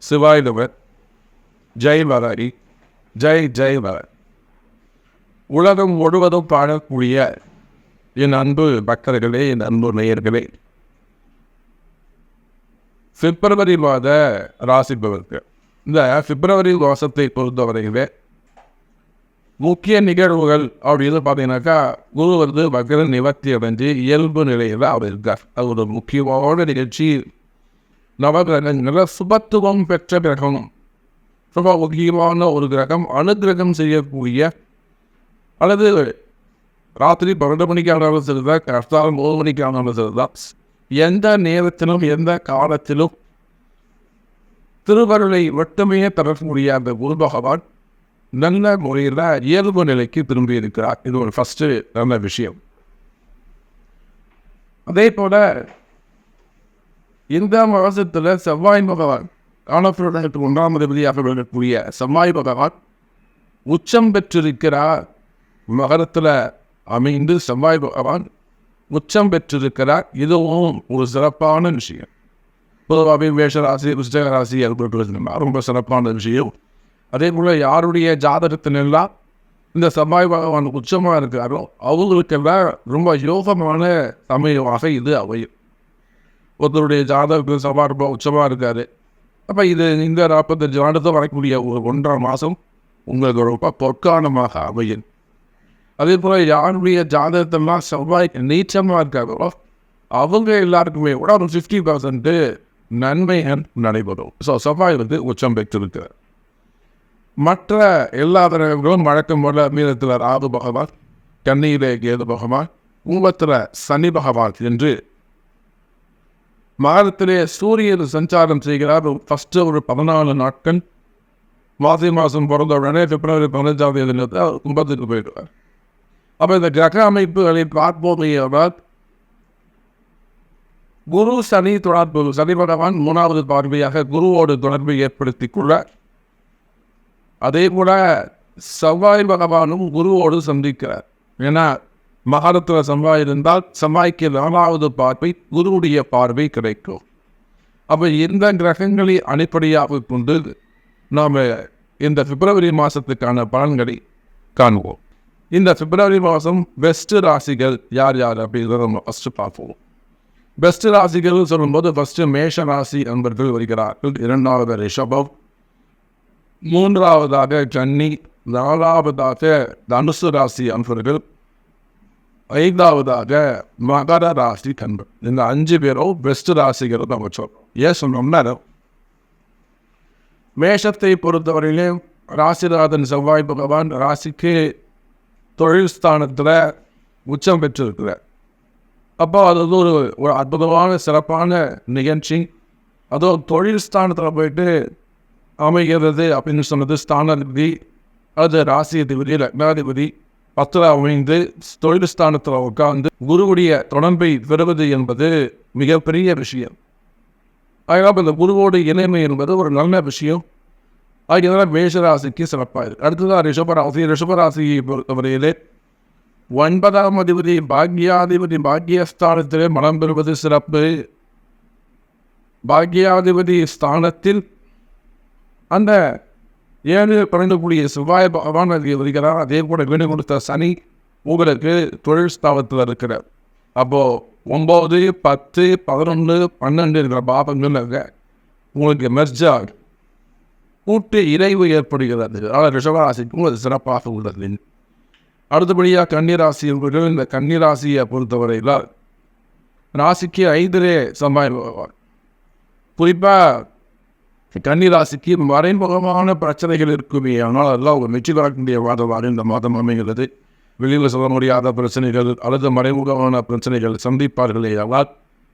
சிவாய் நம. ஜெய் வராரி. ஜெய் ஜெய் வராரி. உலகம் முழுவதும் பாடக்கூடிய என் அன்பு பக்தர்களே, என் அன்பு நேயர்களே, பிப்ரவரி மாத ராசி பலன்கள். இந்த பிப்ரவரி மாதத்தை பொறுத்தவரையிலே முக்கிய நிகழ்வுகள் அப்படின்னு பார்த்தீங்கன்னாக்கா, குரு வந்து மகர நிவர்த்தி அடைஞ்சு இயல்பு நிலையில் அவர் இருக்கார். அது ஒரு முக்கியமான நிகழ்ச்சி. நவகிரகங்கள சுபத்துவம் பெற்ற கிரகம், ரொம்ப முக்கியமான ஒரு கிரகம். அனுகிரகம் செய்யக்கூடிய, அல்லது ராத்திரி 12 மணிக்கு ஆனாலும் சரிதான், கஷ்டம் 3 மணிக்கு ஆனாலும் சரிதான், எந்த நேரத்திலும் எந்த காலத்திலும் திருவருளை மட்டுமே தரக்கூடிய அந்த குரு பகவான் நல்ல முறையில் இயல்பு நிலைக்கு திரும்பி இருக்கிறார். இது ஒரு ஃபஸ்ட்டு நல்ல விஷயம். அதே போல இந்த மாதத்தில் செவ்வாய் பகவான், காலப்பிரதத்துக்கு 1ஆம் அதிபதியாக விளங்கக்கூடிய செவ்வாய் பகவான் உச்சம் பெற்றிருக்கிறார். மகரத்தில் அமைந்து செவ்வாய் பகவான் உச்சம் பெற்றிருக்கிறார். இதுவும் ஒரு சிறப்பான விஷயம். பொதுவாகவே மேஷராசி, விருச்சிக ராசி ரொம்ப சிறப்பான விஷயம். அதே போல் யாருடைய ஜாதகத்தினெல்லாம் இந்த செவ்வாய் பகவான் உச்சமாக இருக்காரோ அவங்களுக்கெல்லாம் ரொம்ப யோகமான சமயமாக இது அமையும். ஒருத்தருடைய ஜாதகத்தில் செவ்வாய் ரொம்ப உச்சமாக இருக்காரு. அப்போ இது இந்த 45 வருடத்தை வரக்கூடிய ஒரு 1.5 மாதம் உங்களுக்கு ரொம்ப பொற்காலமாக அமையும். அதே போல் யாருடைய ஜாதகத்தெல்லாம் செவ்வாய் நீச்சமாக இருக்காங்களோ அவங்க எல்லாருக்குமே கூட ஒரு 50% நன்மை நடைபெறும். ஸோ செவ்வாய் வந்து உச்சம் பெற்றிருக்கிறார். மற்ற எல்லா கிரகங்களும் வழக்கம் போல மீனத்தில் ராகு பகவான், கன்னியிலே கேது பகவான், கும்பத்தில் சனி பகவான் என்று மாதத்திலே சூரியன் சஞ்சாரம் செய்கிறார். ஃபஸ்ட்டு ஒரு 14 நாட்கள் மாசி மாதம் பிறந்த உடனே பிப்ரவரி 15ஆம் தேதி கும்பத்துக்கு போயிடுவார். அப்போ இந்த கிரக அமைப்புகளை பார்ப்போமே ஆனால் குரு சனி தொடர்பு, சனி பகவான் 3வது பார்வையாக குருவோடு தொடர்பை ஏற்படுத்தி கொள்ள, அதே போல செவ்வாய் பகவானும் குருவோடு சந்திக்கிறார். ஏன்னா மகரத்தில் செவ்வாய் இருந்தால் செவ்வாய்க்கு 4வது பார்வை குருவுடைய பார்வை கிடைக்கும். அப்போ இந்த கிரகங்களை அடிப்படையாக கொண்டு நாம் இந்த பிப்ரவரி மாதத்துக்கான பலன்களை காண்போம். இந்த பிப்ரவரி மாதம் பெஸ்ட் ராசிகள் யார் யார் அப்படிங்கிறத நம்ம ஃபஸ்ட்டு பார்ப்போம். பெஸ்ட் ராசிகள் சொல்லும்போது ஃபஸ்ட்டு மேஷ ராசி என்பர்கள் வருகிறார்கள். 2வது ரிஷபம், 3வதாக கன்னி, 4வதாக தனுசு ராசி அன்பர்கள், 5வதாக மகர ராசி அன்பர். இந்த 5 பேரும் பெஸ்ட் ராசிகள் நம்ம சொல்றோம். ஏன் சொன்னோம்னா, மேஷத்தை பொறுத்தவரையிலே ராசிநாதன் செவ்வாய் பகவான் ராசிக்கு தொழில் ஸ்தானத்தில் உச்சம் பெற்றிருக்கிறார். அப்போ அது ஒரு அற்புதமான சிறப்பான நிகழ்ச்சி. அதுவும் தொழில் ஸ்தானத்தில் போயிட்டு அமைகிறது அப்படின்னு சொன்னது ஸ்தானாதிபதி, அது ராசி அதிபதி, லக்னாதிபதி 10ல் அமைந்து தொழில் ஸ்தானத்தில் உட்கார்ந்து குருவுடைய தொடர்பை பெறுவது என்பது மிகப்பெரிய விஷயம். அதனால் இந்த குருவோடு இணைமை என்பது ஒரு நல்ல விஷயம். அதனால் மேஷராசிக்கு சிறப்பாக இருக்குது. அடுத்ததாக ரிஷபராசி. ரிஷபராசியை பொறுத்தவரையிலே 9ஆம் அதிபதி பாக்யாதிபதி பாக்யஸ்தானத்திலே மனம் பெறுவது சிறப்பு. பாக்யாதிபதி ஸ்தானத்தில் அந்த 7 12 செவ்வாய் பகவான் வருகிறார். அதே போல வீடு கொடுத்த சனி உங்களுக்கு தொழில் ஸ்தானத்தில் இருக்கிறார். அப்போது 9, 10, 11, 12 இருக்கிற பாபங்கள் உங்களுக்கு மெர்ஜாக கூட்டு இறைவு ஏற்படுகிறது. அதனால் ரிஷபராசிக்கும் அது சிறப்பாக உள்ளது. அடுத்தபடியாக கன்னிராசி என்பது, இந்த கன்னிராசியை பொறுத்தவரையில் ராசிக்கு 5லே செவ்வாய் பகவான். குறிப்பாக கன்னிராசிக்கு மறைமுகமான பிரச்சனைகள் இருக்குமே, ஆனால் அதெல்லாம் ஒரு வெற்றி பெறக்கூடிய மாதமாக இந்த மாதம் அமைகிறது. வெளியில் சொல்ல முடியாத பிரச்சனைகள் அல்லது மறைமுகமான பிரச்சனைகள் சந்திப்பார்களே,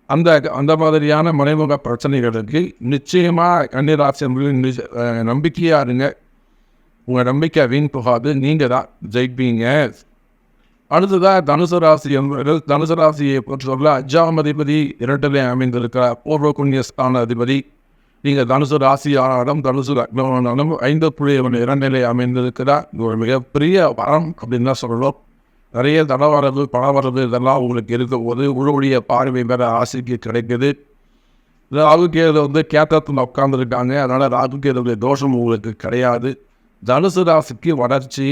ஆனால் அந்த மாதிரியான மறைமுக பிரச்சனைகளுக்கு நிச்சயமாக கன்னிராசி நம்பிக்கையாக இருங்க. உங்கள் நம்பிக்கை வீண் போகாது, நீங்கள் தான் ஜெயிப்பீங்க. அடுத்ததாக தனுசு ராசி என்பவர்கள். தனுசு ராசியை பொறுத்தவரை 5ஆம் அதிபதி 2லே அமைந்திருக்கிறார். பூர்வ புண்ணிய ஸ்தான அதிபதி. நீங்கள் தனுசு ராசி ஆனாலும் தனுசு லக்னமானாலும் 5.2 அமைந்திருக்கிறார். இது ஒரு மிகப்பெரிய வரம் அப்படின்னு தான் சொல்லணும். நிறைய தடவரவு பணவரவு இதெல்லாம் உங்களுக்கு இருக்கும் போது உங்களுடைய பார்வை பெற ஆசைக்கு கிடைக்குது. ராகுகேது வந்து கேத்திரத்தில் உட்காந்துருக்காங்க. அதனால் ராகுகேதுடைய தோஷம் உங்களுக்கு கிடையாது. தனுசு ராசிக்கு வளர்ச்சி.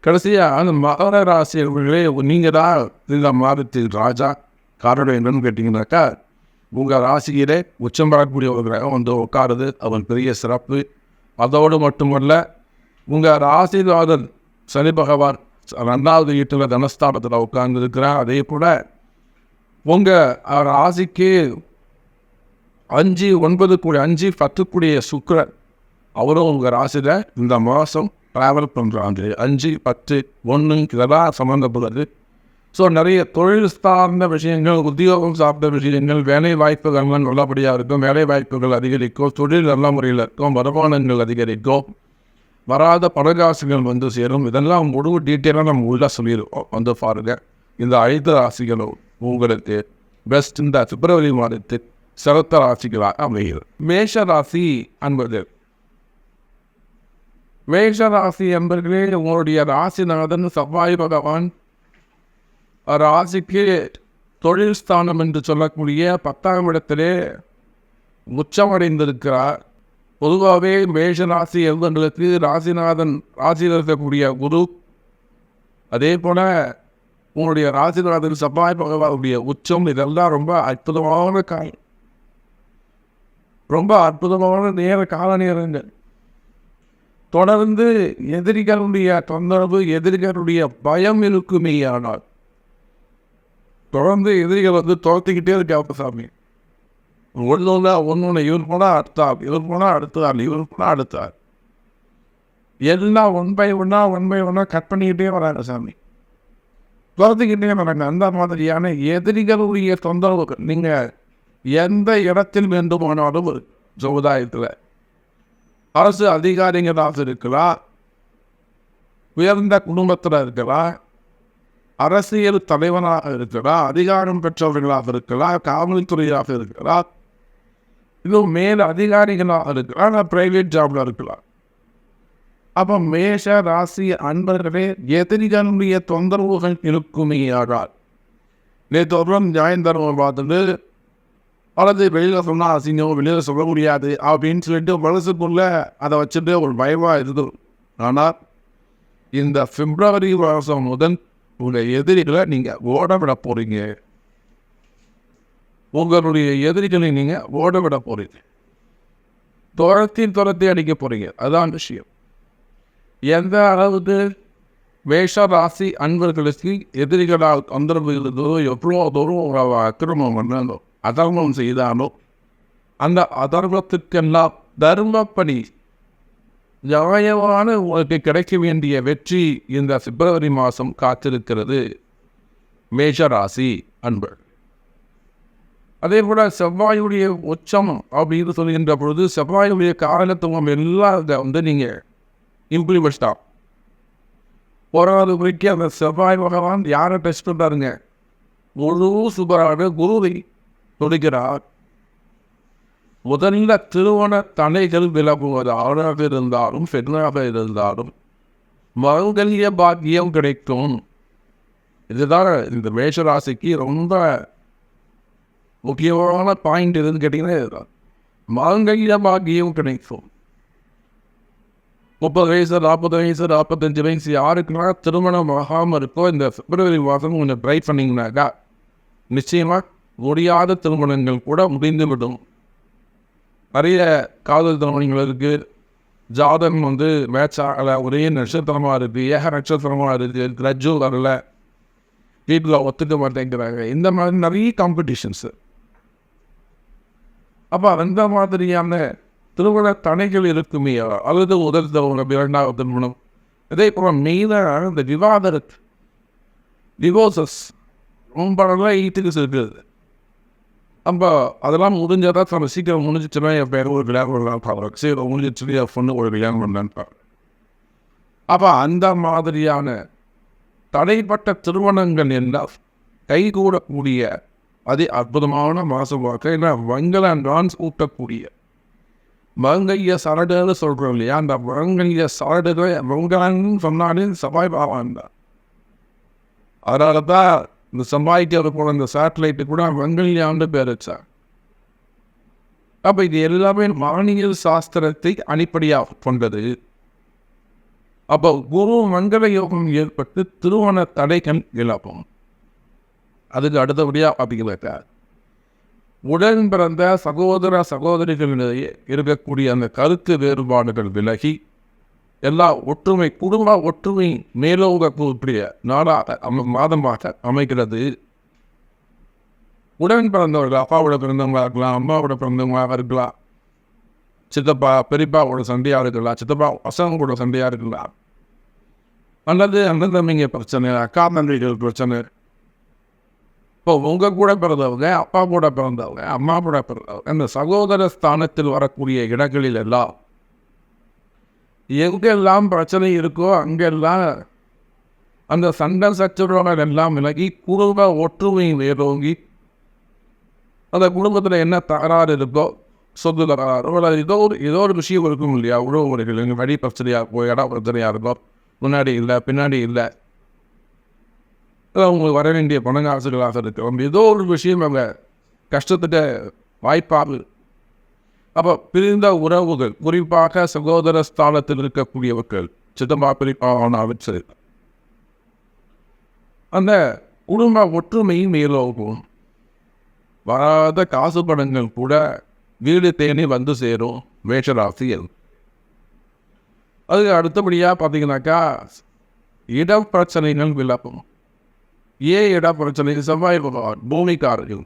கடைசியாக அந்த மகர ராசியர்களே நீங்கள் தான் இந்த மாதத்தில் ராஜா. காரணம் என்னன்னு கேட்டிங்கனாக்கா, உங்கள் ராசியிலே உச்சம் பெறக்கூடிய ஒரு கிரகம் வந்து உட்காருது. அவன் பெரிய சிறப்பு. அதோடு மட்டுமல்ல, உங்கள் ராசிநாதன் சனி பகவான் 2வது வீட்டில் தனஸ்தானத்தில் உட்கார்ந்து இருக்கிறார். அதே போல் உங்கள் ராசிக்கு 5, 9 கூடிய 5, 10 கூடிய சுக்கிரன் அவரும் உங்கள் ராசியில் இந்த மாதம் ட்ராவல் பண்ணுறாங்க. 5, 10, 1 இதெல்லாம் சம்மந்தப்படுது. ஸோ நிறைய தொழில் சார்ந்த விஷயங்கள், உத்தியோகம் சார்ந்த விஷயங்கள், வேலை வாய்ப்புகள்லாம் நல்லபடியாக இருக்கும். வேலை வாய்ப்புகள் அதிகரிக்கும். தொழில் நல்ல முறையில் இருக்கும். வருமானங்கள் அதிகரிக்கும். வராத பணகாசுகள் வந்து சேரும். இதெல்லாம் முழு டீட்டெயிலாக நம்ம உள்ளே சொல்லியிருக்கோம். வந்து பாருங்கள். இந்த 5 ராசிகளும் உங்களுக்கு பெஸ்ட் இந்த பிப்ரவரி மாதத்தில் சிறந்த ராசிகளாக அமைகிறது. மேஷ ராசி என்பது மேஷ ராசி என்பர்களே, உங்களுடைய ராசிநாதன் செவ்வாய் பகவான் ராசிக்கு தொழில் ஸ்தானம் என்று சொல்லக்கூடிய 10ஆம் இடத்திலே உச்சமடைந்திருக்கிறார். பொதுவாகவே மேஷ ராசி என்பவர்களுக்கு ராசிநாதன் ராசியில் இருக்கக்கூடிய குரு, அதே போல் உங்களுடைய ராசிநாதன் செவ்வாய் பகவானுடைய உச்சம், இதெல்லாம் ரொம்ப அற்புதமான காலம். ரொம்ப அற்புதமான கால நேரங்கள். தொடர்ந்து எதிரிகளுடைய தொந்தரவு, எதிரிகளுடைய பயம் இருக்குமே. ஆனால் தொடர்ந்து எதிரிகள் வந்து துரத்திக்கிட்டே இருக்காங்க சாமி. ஒன்று இவர் போனால் அடுத்தாள், இவர் போனால் அடுத்தாள், இவர் போனால் அடுத்தாள், எல்லாம் ஒன் பை ஒன்னாக கட் பண்ணிக்கிட்டே வராங்க சாமி. துரத்திக்கிட்டே வராங்க. அந்த மாதிரியான எதிரிகளுடைய தொந்தரவுகள் நீங்கள் எந்த இடத்தில் வேண்டுமானாலும் சமுதாயத்தில் அரசு அதிகாரிகளாக இருக்கலாம், உயர்ந்த குடும்பத்தில் இருக்கலாம், அரசியல் தலைவனாக இருக்கலாம், அதிகாரம் பெற்றவர்களாக இருக்கலாம், காவல்துறையாக இருக்கலாம், இன்னும் மேல் அதிகாரிகளாக இருக்கலாம், பிரைவேட் ஜாப்ல இருக்கலாம். அப்போ மேஷ ராசி அன்பர்களே, எதிரிகளுடைய தொந்தரவுகள் இருக்குமே. ஆகால் நேற்று நியாயந்தரம் பார்த்துட்டு அல்லது வெளியில் சொன்னால் அசிங்கம், வெளியில் சொல்ல முடியாது அப்படின்னு சொல்லிட்டு மனசுக்குள்ளே அதை வச்சுட்டு ஒரு பயமாக இருந்தது. ஆனால் இந்த பிப்ரவரி மாதம் முதல் உங்கள் எதிரிகளை நீங்கள் ஓட விட போகிறீங்க. உங்களுடைய எதிரிகளை நீங்கள் ஓட விட போகிறீங்க. துரத்தி அடிக்க போகிறீங்க. அதுதான் விஷயம். எந்த அளவுக்கு மேஷ ராசி அன்பர்களுக்கு எதிரிகளால் தொந்தரவு இருந்ததோ, எவ்வளோ தூரம் அக்கிரமம் பண்ணாலோ, அதர்மம் செய்தாலோ, அந்த அதர்மத்திற்கெல்லாம் தர்மப்படி நியாயமான உங்களுக்கு கிடைக்க வேண்டிய வெற்றி இந்த பிப்ரவரி மாதம் காத்திருக்கிறது மேஷராசி அன்பர். அதே போல செவ்வாயுடைய உச்சம் அப்படின்னு சொல்கின்ற பொழுது செவ்வாயுடைய காரணத்துவம் எல்லாம் வந்து நீங்கள் இம்ப்ளிமெண்ட் தான். போராது குறிக்க அந்த செவ்வாய் பகவான் யாரை டெஸ்ட் பண்ணுறாருங்க? முழு சுபராக குருவை தொடுகிறார். முதல்ல திருமண தடைகள் விலகுவது, ஆணாக இருந்தாலும் பெண்ணாக இருந்தாலும் மங்கல்ய பாக்கியம் கிடைக்கும். இதுதான் இந்த மேஷராசிக்கு ரொம்ப முக்கியமான பாயிண்ட் எதுன்னு கேட்டிங்கன்னா இதுதான். மங்கல்ய பாக்கியம் கிடைக்கும். 30 வயசு, 40 வயசு, 45 வயசு யாருக்குன்னா திருமணம் ஆகாமல் இருக்கோ, இந்த பிப்ரவரி மாதம் கொஞ்சம் ட்ரை பண்ணிங்கனாக்கா நிச்சயமாக முடியாத திருமணங்கள் கூட முடிந்துவிடும். நிறைய காதல் திருமணங்கள் இருக்குது. ஜாதகம் வந்து மேட்ச் ஆகலை, ஒரே நட்சத்திரமாக இருக்குது, ஏக நட்சத்திரமாக இருக்குது, கிரஜ்ஜு வரல, வீட்டில் ஒத்துக்க மாட்டேங்கிறாங்க. இந்த மாதிரி நிறைய காம்படிஷன்ஸு. அப்போ அந்த மாதிரியான திருமண தடைகள் இருக்குமே. அல்லது முதல் திருமணம், 2வது திருமணம், இதே போல் மெயினாக இந்த விவாதத்து டிவோர்சஸ் ரொம்ப நல்லா ஈட்டுக்கு இருக்குது. நம்ம அதெல்லாம் முடிஞ்சாதான் நம்ம சீக்கிரம் முடிஞ்சிச்சுன்னா என் பேர் ஒரு கல்யாணம் பண்ணலாம், சரி முடிஞ்சிச்சு என் பொண்ணு ஒரு கல்யாணம் பண்ணலான்னு. அப்போ அந்த மாதிரியான தடைப்பட்ட திருமணங்கள் எல்லாம் கைகூடக்கூடிய அதே அற்புதமான மாதமாக, ஏன்னா மங்கள டான்ஸ் ஊட்டக்கூடிய மங்கைய சரடுன்னு சொல்கிறோம் இல்லையா, அந்த மங்கைய சரடுகளை மங்கலன்னு சொன்னாலே செவ்வாய் பகவான் தான். அதனால தான் இந்த செவ்வாய்க்கு அது போல இந்த சேட்டலைட்டு கூட மங்கல்யான்னு பேர் வச்சார். அப்போ இது எல்லாமே வானியல் சாஸ்திரத்தை அடிப்படையாக கொண்டது. அப்போ குரு மங்கள யோகம் ஏற்பட்டு திருமண தடைகள் இழப்போம். அதுக்கு அடுத்தபடியாக பார்த்தீங்கன்னாக்கா உடன் பிறந்த சகோதர சகோதரிகளிடையே இருக்கக்கூடிய அந்த கருத்து வேறுபாடுகள் விலகி எல்லா ஒற்றுமை குடும்ப ஒற்றுமை மேலோங்கக்கூடிய நாளாக மாதமாக அமைகிறது. உடன் பிறந்தவர்கள் அப்பாவோட பிறந்தவங்களாக இருக்கலாம், அம்மாவோட பிறந்தவங்களாக இருக்கலாம், சித்தப்பா பெரியப்பாவோட சண்டையாக இருக்கலாம், சித்தப்பா பசங்களோட சண்டையாக இருக்கலாம், அல்லது அண்ணன் தம்பிங்க பிரச்சனை, அக்கா தம்பிகள் பிரச்சனை. இப்போ உங்கள் கூட பிறந்தவங்க, அப்பா கூட பிறந்தவங்க, அம்மா கூட பிறந்தவங்க, அந்த சகோதர ஸ்தானத்தில் வரக்கூடிய இடங்களில் எல்லாம் எங்கெல்லாம் பிரச்சனை இருக்கோ அங்கெல்லாம் அந்த சண்டை சச்சரவுகள் எல்லாம் விலகி குடும்ப ஒற்றுமை வேரோங்கி அந்த குடும்பத்தில் என்ன தகராறு இருக்கோ சொத்து தகராறு ஏதோ ஒரு விஷயம் இருக்கும் இல்லையா, உறவு முறைகள் எங்கள் வழி பிரச்சனையாக இருக்கோ, இடம் பிரச்சனையாக இருக்கோ, முன்னாடி இல்லை பின்னாடி இல்லை, அவங்களுக்கு வர வேண்டிய பணங்காசுகளாக இருக்கும், ஏதோ ஒரு விஷயம் அவங்க கஷ்டத்துக்கு வாய்ப்பாக. அப்போ பிரிந்த உறவுகள் குறிப்பாக சகோதர ஸ்தானத்தில் இருக்கக்கூடியவர்கள் சித்தப்பா பெரியப்பாவானாலும் சரி அந்த குடும்ப ஒற்றுமையும் மேலோகும். வராத காசு பணங்கள் கூட வீடு தேடி வந்து சேரும் மேஷராசியில். அதுக்கு அடுத்தபடியாக பார்த்தீங்கன்னாக்கா இட பிரச்சனைகள் விளக்கும். ஏன் இட பிரச்சனை? செவ்வாய் பகவான் பூமிக்காரர்கள்.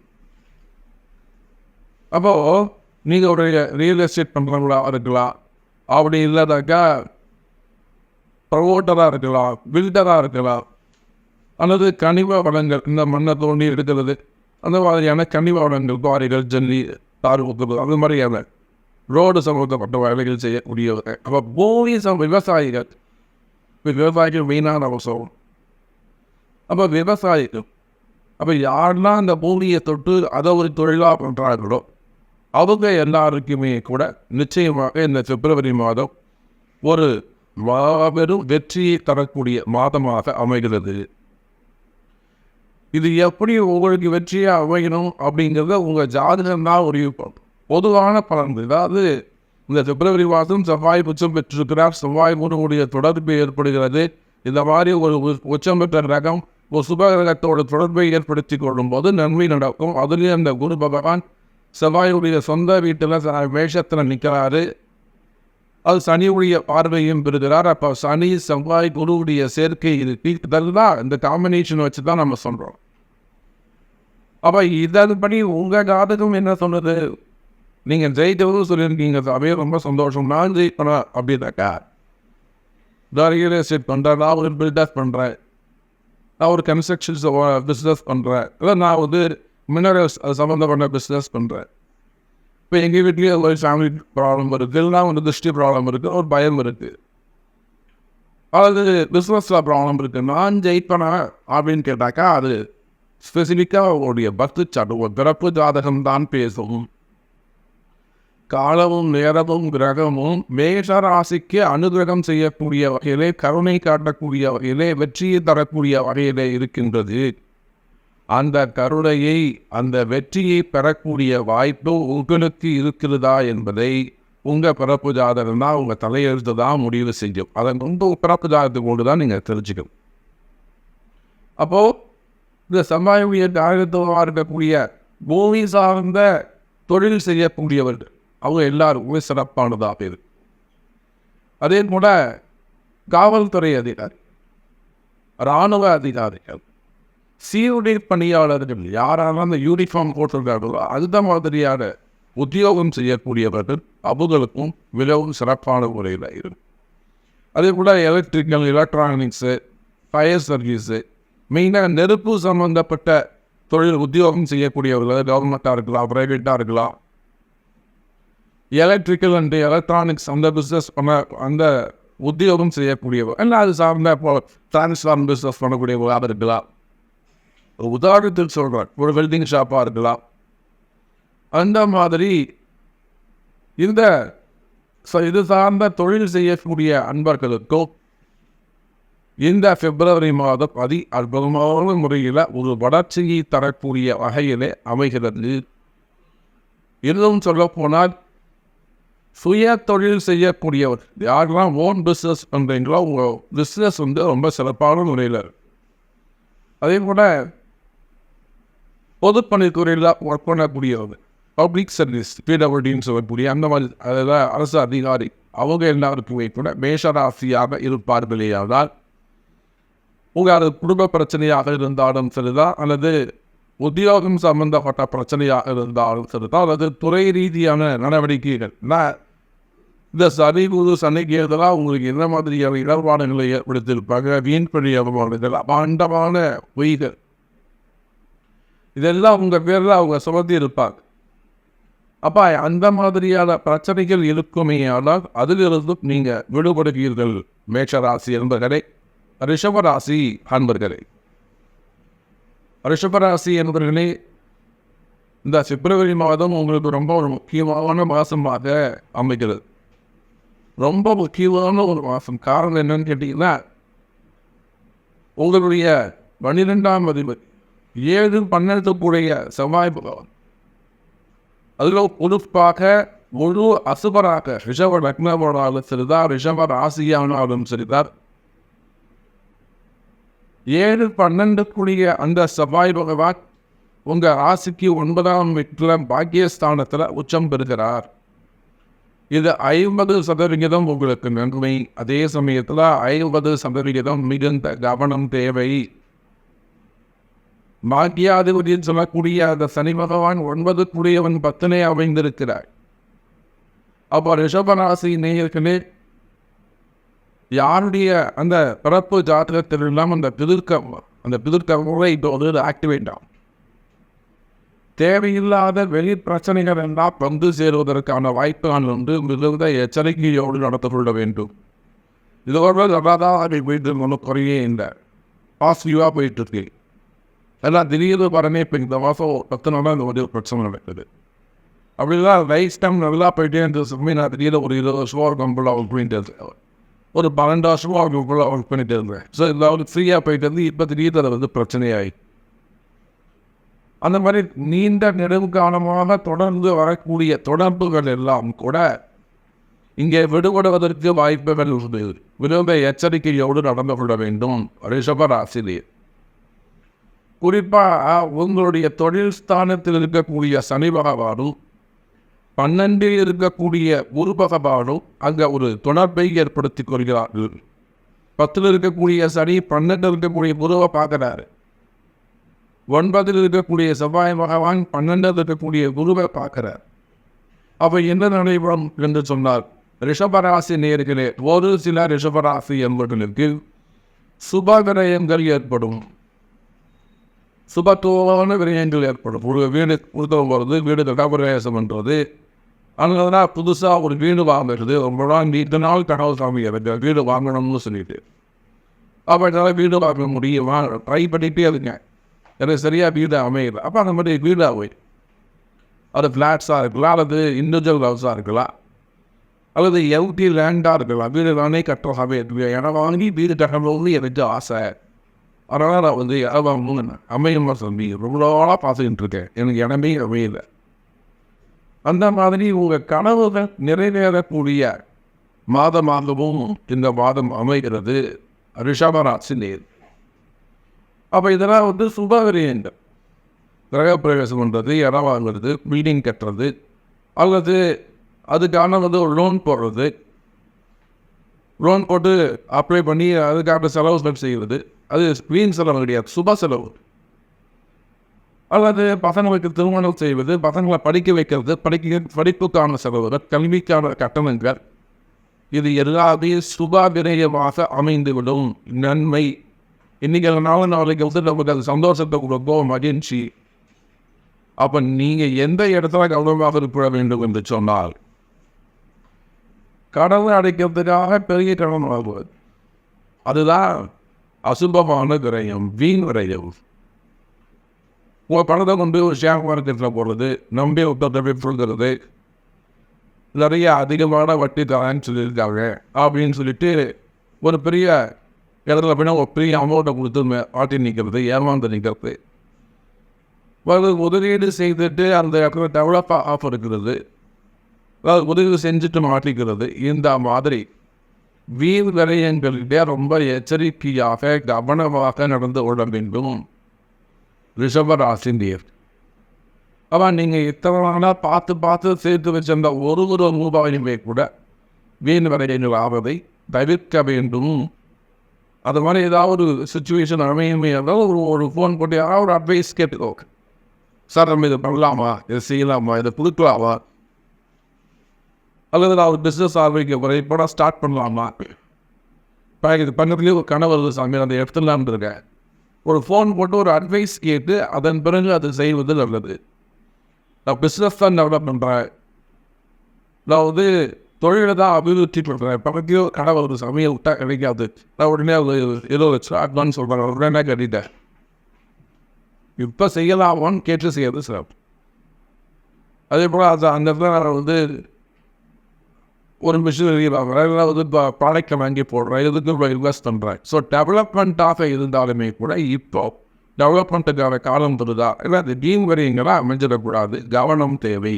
அப்போது நீங்கள் ஒரு ரியல் எஸ்டேட் பண்ணுறவங்களா இருக்கலாம், அப்படி இல்லைனாக்கா ப்ரமோட்டராக இருக்கலாம், பில்டராக இருக்கலாம், அல்லது கனிம வளங்கள் இந்த மண்ணை தோண்டி எடுக்கிறது அந்த மாதிரியான கனிம வளங்கள் குவாரிகள் ஜல்லி தாறு ஊற்றுறது அந்த மாதிரியான ரோடு சம்பந்தப்பட்ட வேலைகள் செய்யக்கூடியவங்க. அப்போ பூமி விவசாயிகள் மெயினான அவசரம். அப்போ விவசாயிகள் அப்போ யாரெல்லாம் அந்த பூமியை தொட்டு அதை ஒரு தொழிலாக பண்ணுறாங்களோ அவங்க எல்லாருக்குமே கூட நிச்சயமாக இந்த பிப்ரவரி மாதம் ஒரு மாபெரும் வெற்றியை தரக்கூடிய மாதமாக அமைகிறது. இது எப்படி உங்களுக்கு வெற்றியாக அமையணும் அப்படிங்கிறத உங்கள் ஜாதகம் தான் முடிவு பண்ணும். பொதுவான பலன் அதாவது இந்த பிப்ரவரி மாதம் செவ்வாய் உச்சம் பெற்றிருக்கிறார், செவ்வாய் குருவுடைய தொடர்பு ஏற்படுகிறது. இந்த மாதிரி ஒரு உச்சம் பெற்ற ரகம் ஒரு சுப கிரகத்தோட தொடர்பை ஏற்படுத்தி கொள்ளும் போது நன்மை நடக்கும். அதுலேயும் அந்த குரு பகவான் செவ்வாயுடைய சொந்த வீட்டில் மேஷத்தில் நிற்கிறாரு, அது சனியுடைய பார்வையும் பெறுகிறார். அப்போ சனி செவ்வாய் குருவுடைய சேர்க்கை இருக்கு. இதெல்லாம் இந்த காம்பினேஷன் வச்சு தான் நம்ம சொல்கிறோம். அப்போ இதன்படி உங்கள் ஜாதகம் என்ன சொன்னது? நீங்கள் ஜெயித்தவரும் சொல்லியிருக்கீங்க, அவையே ரொம்ப சந்தோஷம். நான் ஜெயிப்பேன் அப்படின்னாக்கா ரியல் எஸ்டேட் பண்ணுறேன், நான் ஒரு பில்டர்ஸ் பண்ணுறேன், நான் ஒரு கன்ஸ்ட்ரக்ஷன்ஸ் பிஸ்னஸ் பண்ணுறேன், இல்லை நான் மினரல்ஸ் அது சம்மந்தப்பட்ட பிஸ்னஸ் பண்ணுறேன். இப்போ எங்கள் வீட்லேயே ஒரு ஃபேமிலி ப்ராப்ளம் இருக்குது, இல்லைனா திருஷ்டி ப்ராப்ளம் இருக்குது, ஒரு பயம் இருக்குது, அது பிஸ்னஸில் ப்ராப்ளம் இருக்குது. நான் ஜெயிப்பேனா அப்படின்னு கேட்டாக்கா அது ஸ்பெசிஃபிக்காக அவங்களுடைய பர்த் சார்ட் ஒரு பிறப்பு ஜாதகம் தான் பேசும். காலமும் நேரமும் கிரகமும் மேஷ ராசிக்கு அனுகிரகம் செய்யக்கூடிய வகையிலே, கருணை காட்டக்கூடிய வகையிலே, வெற்றியை தரக்கூடிய வகையிலே இருக்கின்றது. அந்த கருணையை அந்த வெற்றியை பெறக்கூடிய வாய்ப்பு உங்களுக்கு இருக்கிறதா என்பதை உங்கள் பிறப்பு ஜாதகம் தான் உங்கள் தலையெழுத்து தான் முடிவு செய்யும். அதை உங்கள் பிறப்பு ஜாதகத்தை கொண்டு தான் நீங்கள் தெரிஞ்சுக்கணும். அப்போது இந்த செவ்வாயுடைய ஜாதகத்தமாக இருக்கக்கூடிய பூமி சார்ந்த தொழில் செய்யக்கூடியவர்கள் அவங்க எல்லாருக்குமே சிறப்பானதாக இருக்கு. அதே போல காவல்துறை அதிகாரி, இராணுவ அதிகாரிகள், சீருடை பணியாளர்கள் யாராலும் அந்த யூனிஃபார்ம் போட்டிருக்கார்களோ அந்த மாதிரியான உத்தியோகம் செய்யக்கூடியவர்கள் அவங்களுக்கும் மிகவும் சிறப்பான முறையில் இருக்கும். அதே போல் எலக்ட்ரிக்கல், எலக்ட்ரானிக்ஸு, ஃபயர் சர்வீஸு, மெயினாக நெருப்பு சம்பந்தப்பட்ட தொழில் உத்தியோகம் செய்யக்கூடியவர்கள் கவர்மெண்ட்டாக இருக்கலாம், ப்ரைவேட்டாக இருக்கலாம், எலக்ட்ரிக்கல் அண்ட் எலக்ட்ரானிக்ஸ் அந்த பிஸ்னஸ் பண்ண அந்த உத்தியோகம் செய்யக்கூடியவர் இல்லை அது சார்ந்த டிரான்ஸ்ஃபார்ம் பிஸ்னஸ் பண்ணக்கூடியவர்களாக இருக்கலாம். உதாரணத்துக்கு சொல்கிறேன், ஒரு வெல்டிங் ஷாப்பாக இருக்கலாம். அந்த மாதிரி இந்த இது சார்ந்த தொழில் செய்யக்கூடிய அன்பர்களுக்கும் இந்த பிப்ரவரி மாதம் அற்புதமான முறையில் ஒரு வளர்ச்சியை தரக்கூடிய வகையிலே அமைகிறது. இன்னும் சொல்ல போனால் சுய தொழில் செய்யக்கூடியவர் யாரெல்லாம் ஓன் பிஸ்னஸ் பண்ணுறீங்களோ உங்கள் பிஸ்னஸ் வந்து ரொம்ப சிறப்பான முறையில் இருக்கும். அதே போல் பொதுப்பணித்துறையில் ஒர்க் பண்ணக்கூடியவர், பப்ளிக் சர்வீஸ் பிடபிள்யூடின்னு சொல்லக்கூடிய அந்த மாதிரி அதில் அரசு அதிகாரி, அவங்க எல்லாருக்குமே கூட மேஷராசியாக இருப்பார்களேயானால் உங்கள் அது குடும்ப பிரச்சனையாக இருந்தாலும் சரிதான், அல்லது உத்தியோகம் சம்பந்தப்பட்ட பிரச்சனையாக இருந்தாலும் சரிதான், அல்லது துறை ரீதியான நடவடிக்கைகள் இந்த சனி குரு சனிக்கு எதிராக உங்களுக்கு என்ன மாதிரியான இடர்பாடுகளை ஏற்படுத்தியிருப்பாங்க, வீண்பழி அவமானங்கள், அபாண்டமான பொய்கள், இதெல்லாம் உங்கள் பேரில் அவங்க சுமத்தி இருப்பாங்க. அப்போ அந்த மாதிரியான பிரச்சனைகள் இருக்குமே ஆனால் அதிலிருந்தும் நீங்கள் விடுபடுவீர்கள் மேஷராசி என்பவர்களே. ரிஷபராசி அன்பர்களே, ரிஷபராசி என்பவர்களே, இந்த பிப்ரவரி மாதம் உங்களுக்கு ரொம்ப ஒரு முக்கியமான மாதமாக அமைகிறது. ரொம்ப முக்கியமான ஒரு மாதம். காரணம் என்னன்னு கேட்டீங்கன்னா, உங்களுடைய 12ஆம் அதிபதி 7-12 கூடிய செவ்வாய் பகவான், அதில் பொறுப்பாக முழு அசுபராக ரிஷப லக்னமானாலும் சரிதான், ரிஷப ராசியானாலும் சரிதான், 7-12 கூடிய அந்த செவ்வாய் பகவான் உங்கள் ராசிக்கு 9ஆம் வீட்டில் பாக்கியஸ்தானத்தில் உச்சம் பெறுகிறார். இது 50% உங்களுக்கு நன்மை. அதே சமயத்தில் 50% மிகுந்த கவனம் தேவை. பாக்கியாதிபதினு சொல்லக்கூடிய அந்த சனி பகவான் 9 கூடியவன் 10 அமைந்திருக்கிறார். அப்போ ரிஷபராசி நேயர்களே, யாருடைய அந்த பிறப்பு ஜாதகத்தில் இல்லாமல் அந்த பிதிர்க்கமுறை இப்போ வந்து ஆக்டிவேட் ஆகும். தேவையில்லாத வெளி பிரச்சனைகள் எல்லாம் வந்து சேருவதற்கான வாய்ப்புகள் வந்து மிகுந்த எச்சரிக்கையோடு நடந்து கொள்ள வேண்டும். இதோட நல்லாதான் அதை போயிட்டு ஒன்றும் குறையே இல்லை, பாசிட்டிவாக போயிட்டு இருக்கு. எல்லாம் திடீர்னு வரனே இப்போ இந்த மாதம் 10 நாளாக இந்த ஒரு பிரச்சனை நடக்குது. அப்படிலாம் லைஃப் டைம் நல்லா போயிட்டே இருந்தது. நான் திடீர்னு ஒரு 20 வருஷமாக ஒரு கம்பெனியில் ஒர்க் பண்ணிட்டு இருந்தேன், ஒரு 12 வருஷமாக ஒரு கம்பெனியில் ஒர்க் பண்ணிட்டு இருந்தேன். ஸோ இதில் ஃப்ரீயாக போயிட்டு இருந்து இப்போ திடீர்னு அதை வந்து பிரச்சனையாகி அந்த மாதிரி நீண்ட நெடுங்காலமாக தொடர்ந்து வரக்கூடிய தொடர்புகள் எல்லாம் கூட இங்கே விடுபடுவதற்கு வாய்ப்புகள் உண்டு. விரும்ப எச்சரிக்கையோடு நடந்து கொள்ள வேண்டும் ரிஷபராசிலே. குறிப்பாக உங்களுடைய தொழில் ஸ்தானத்தில் இருக்கக்கூடிய சனி பகவானும் 12 இருக்கக்கூடிய குரு பகவானும் அங்கே ஒரு தொடர்பை ஏற்படுத்தி கொள்கிறார்கள். 10 இருக்கக்கூடிய சனி 12 இருக்கக்கூடிய குருவை பார்க்கிறாரு. 9 இருக்கக்கூடிய செவ்வாய் பகவான் 12 இருக்கக்கூடிய குருவை பார்க்கிறார். அப்போ என்ன நடைபெறும் என்று சொன்னார், ரிஷபராசி நேயர்களே, ஒரு சில ரிஷபராசி என்பவர்களுக்கு சுப விரயங்கள் ஏற்படும். சுபத்துவமான விரயங்கள் ஏற்படும். ஒரு வீடு கொடுத்தவங்க போகிறது, வீடு கடாபிரவேசம் பண்ணுறது, அதனால புதுசாக ஒரு வீடு வாங்குறது, ரொம்ப நாள் நீண்ட நாள் கனவு சாமியாக வீடு வாங்கணும்னு சொல்லிட்டு, அப்போ என்னால் வீடு வாங்க முடியுமா, ட்ரை பண்ணிகிட்டே இருங்க, எனக்கு சரியாக வீடு அமையல. அப்போ அந்த மாதிரி வீடாக அது ஃப்ளாட்ஸாக இருக்கலாம், அல்லது இண்டிவிஜுவல் ஹவுஸாக இருக்கலாம், அல்லது எல்டி லேண்டாக இருக்கலாம். வீடு நானே கட்டுறதாகவே இருக்கு, எனக்கு வாங்கி வீடு கட்டணும்னு எனக்கு ஆசை, அதனால் நான் வந்து இடம் வாங்கணும்னு அமையமா சொல்லி ரொம்ப நாளாக பார்த்துக்கிட்டு இருக்கேன், எனக்கு இடமே அமையலை. அந்த மாதிரி உங்கள் கனவுகள் நிறைவேறக்கூடிய மாதமாகவும் இந்த மாதம் அமைகிறது ரிஷபராசி நேர். அப்போ இதெல்லாம் வந்து சுப விரயங்கள், கிரகப்பிரவேசம் பண்ணுறது, இடம் வாங்குறது, பில்டிங் கட்டுறது, அல்லது அதுக்கான வந்து ஒரு லோன் போடுறது, லோன் போட்டு அப்ளை பண்ணி அதுக்கான செலவு செய்கிறது, அது வீண் செலவு கிடையாது, சுப செலவு. அல்லது பசங்களுக்கு திருமணம் செய்வது, பசங்களை படிக்க வைக்கிறது, படிப்புக்கான செலவுகள், கல்விக்கான கட்டணங்கள், இது எல்லாமே சுப விரயமாக அமைந்துவிடும். நன்மை. இன்றைக்கி நாளைக்கு வந்து நமக்கு அது சந்தோஷத்தை கொடுக்கும், மகிழ்ச்சி. அப்போ நீங்கள் எந்த இடத்துல கவனமாக இருக்க வேண்டும் என்று சொன்னால், கடனை அடைக்கிறதுக்காக பெரிய கடன் ஆகுவது, அதுதான் அசுபமான விரயம், வீண் விரயம். உங்கள் பணத்தை கொண்டு ஒரு ஷேர் மார்க்கெட்டில் போடுறது, நம்பி ஒருத்தர் சொல்கிறது, நிறைய அதிகமான வட்டி தரேன்னு சொல்லியிருக்காங்க அப்படின்னு சொல்லிட்டு ஒரு பெரிய இடத்துல போய்னா ஒரு பெரிய அமௌண்ட்டை கொடுத்து ஆட்டி நிற்கிறது, ஏமாந்து நிற்கிறது. முதலீடு செய்துட்டு அந்த இடத்துல டெவலப் ஆஃப் இருக்கிறது, அதாவது உதவி செஞ்சுட்டு மாட்டிக்கிறது. இந்த மாதிரி வீண் விரயங்களிலே ரொம்ப எச்சரிக்கையாக கவனமாக நடந்து கொள்ள வேண்டும் ரிஷபராசினியர். அவன் நீங்கள் இத்தனை நாளாக பார்த்து சேர்த்து வச்சிருந்த ஒரு ரூபாயுமே கூட வீண் விரயங்கள் ஆவதை தவிர்க்க வேண்டும். அது மாதிரி ஏதாவது ஒரு சுச்சுவேஷன் அமையுமே இருந்தால் ஒரு ஃபோன் போட்டு யாராவது ஒரு அட்வைஸ் கேட்டுக்கோ. சார் நம்ம இதை பண்ணலாமா, இதை செய்யலாமா, இதை கொடுக்கலாமா, அல்லது நான் ஒரு பிஸ்னஸ் ஆரம்பிக்க போகிறேன், இப்போ நான் ஸ்டார்ட் பண்ணலாமா, இப்போ இது பண்ணதுலேயே ஒரு கனவு சாமி அந்த எடுத்துடலான்னு இருக்கேன். ஒரு ஃபோன் போட்டு ஒரு அட்வைஸ் கேட்டு அதன் பிறகு அது செய்வது நல்லது. நான் பிஸ்னஸ் தான் டெவலப் பண்ணுறேன், நான் தொழிலை தான் அபிவிருத்தி பண்ணுறேன், பக்கத்தையோ கனவு ஒரு சமையல் விட்டால் கிடைக்காது, நான் உடனே ஒரு 20 லட்சம் அட்வான்ஸ் சொல்கிறேன், உடனே கட்டிட்டேன். இப்போ செய்யலாமான்னு கேட்டு செய்யறது சிறப்பு. அதே போல் அது அந்த இடத்துல ஒரு மிஷினரி வாங்குறேன், இப்போ ப்ராடக்டை வாங்கி போடுறேன், இதுக்கு இன்வெஸ்ட் பண்ணுறேன். ஸோ டெவலப்மெண்ட்டாக இருந்தாலுமே கூட இப்போ டெவலப்மெண்ட்டுக்கான காலம் வருதா, இல்லை அது டீம் வரையங்களாக அமைஞ்சிடக்கூடாது, கவனம் தேவை.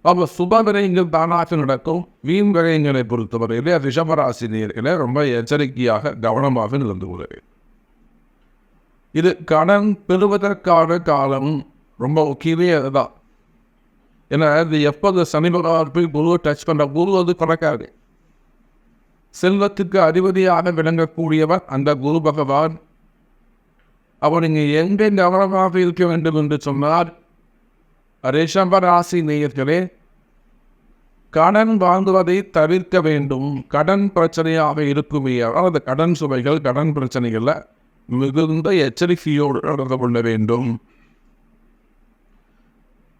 அப்போ சுப விரயங்கள் தானாக நடக்கும். வீண் விரயங்களை பொறுத்தவரையிலே ரிஷபராசினியர்களே ரொம்ப எச்சரிக்கையாக கவனமாக நடந்து கொள்கிறேன். இது கடன் பெறுவதற்கான காலம் ரொம்ப முக்கியமே அதுதான். ஏன்னா இது எப்போது சனி பகவான் போய் குருவை டச் பண்ணுற குரு பறக்காது. செல்வத்துக்கு அதிபதியாக விளங்கக்கூடியவர் அந்த குரு பகவான். அவர் நீங்கள் எங்கே கவனமாக இருக்க வேண்டும் என்று சொன்னால், ரிஷபராசி நேயர்களே கடன் வாங்குவதை தவிர்க்க வேண்டும். கடன் பிரச்சனையாக இருக்குமே அந்த கடன் சுமைகள், கடன் பிரச்சனைகளில் மிகுந்த எச்சரிக்கையோடு நடந்து கொள்ள வேண்டும்.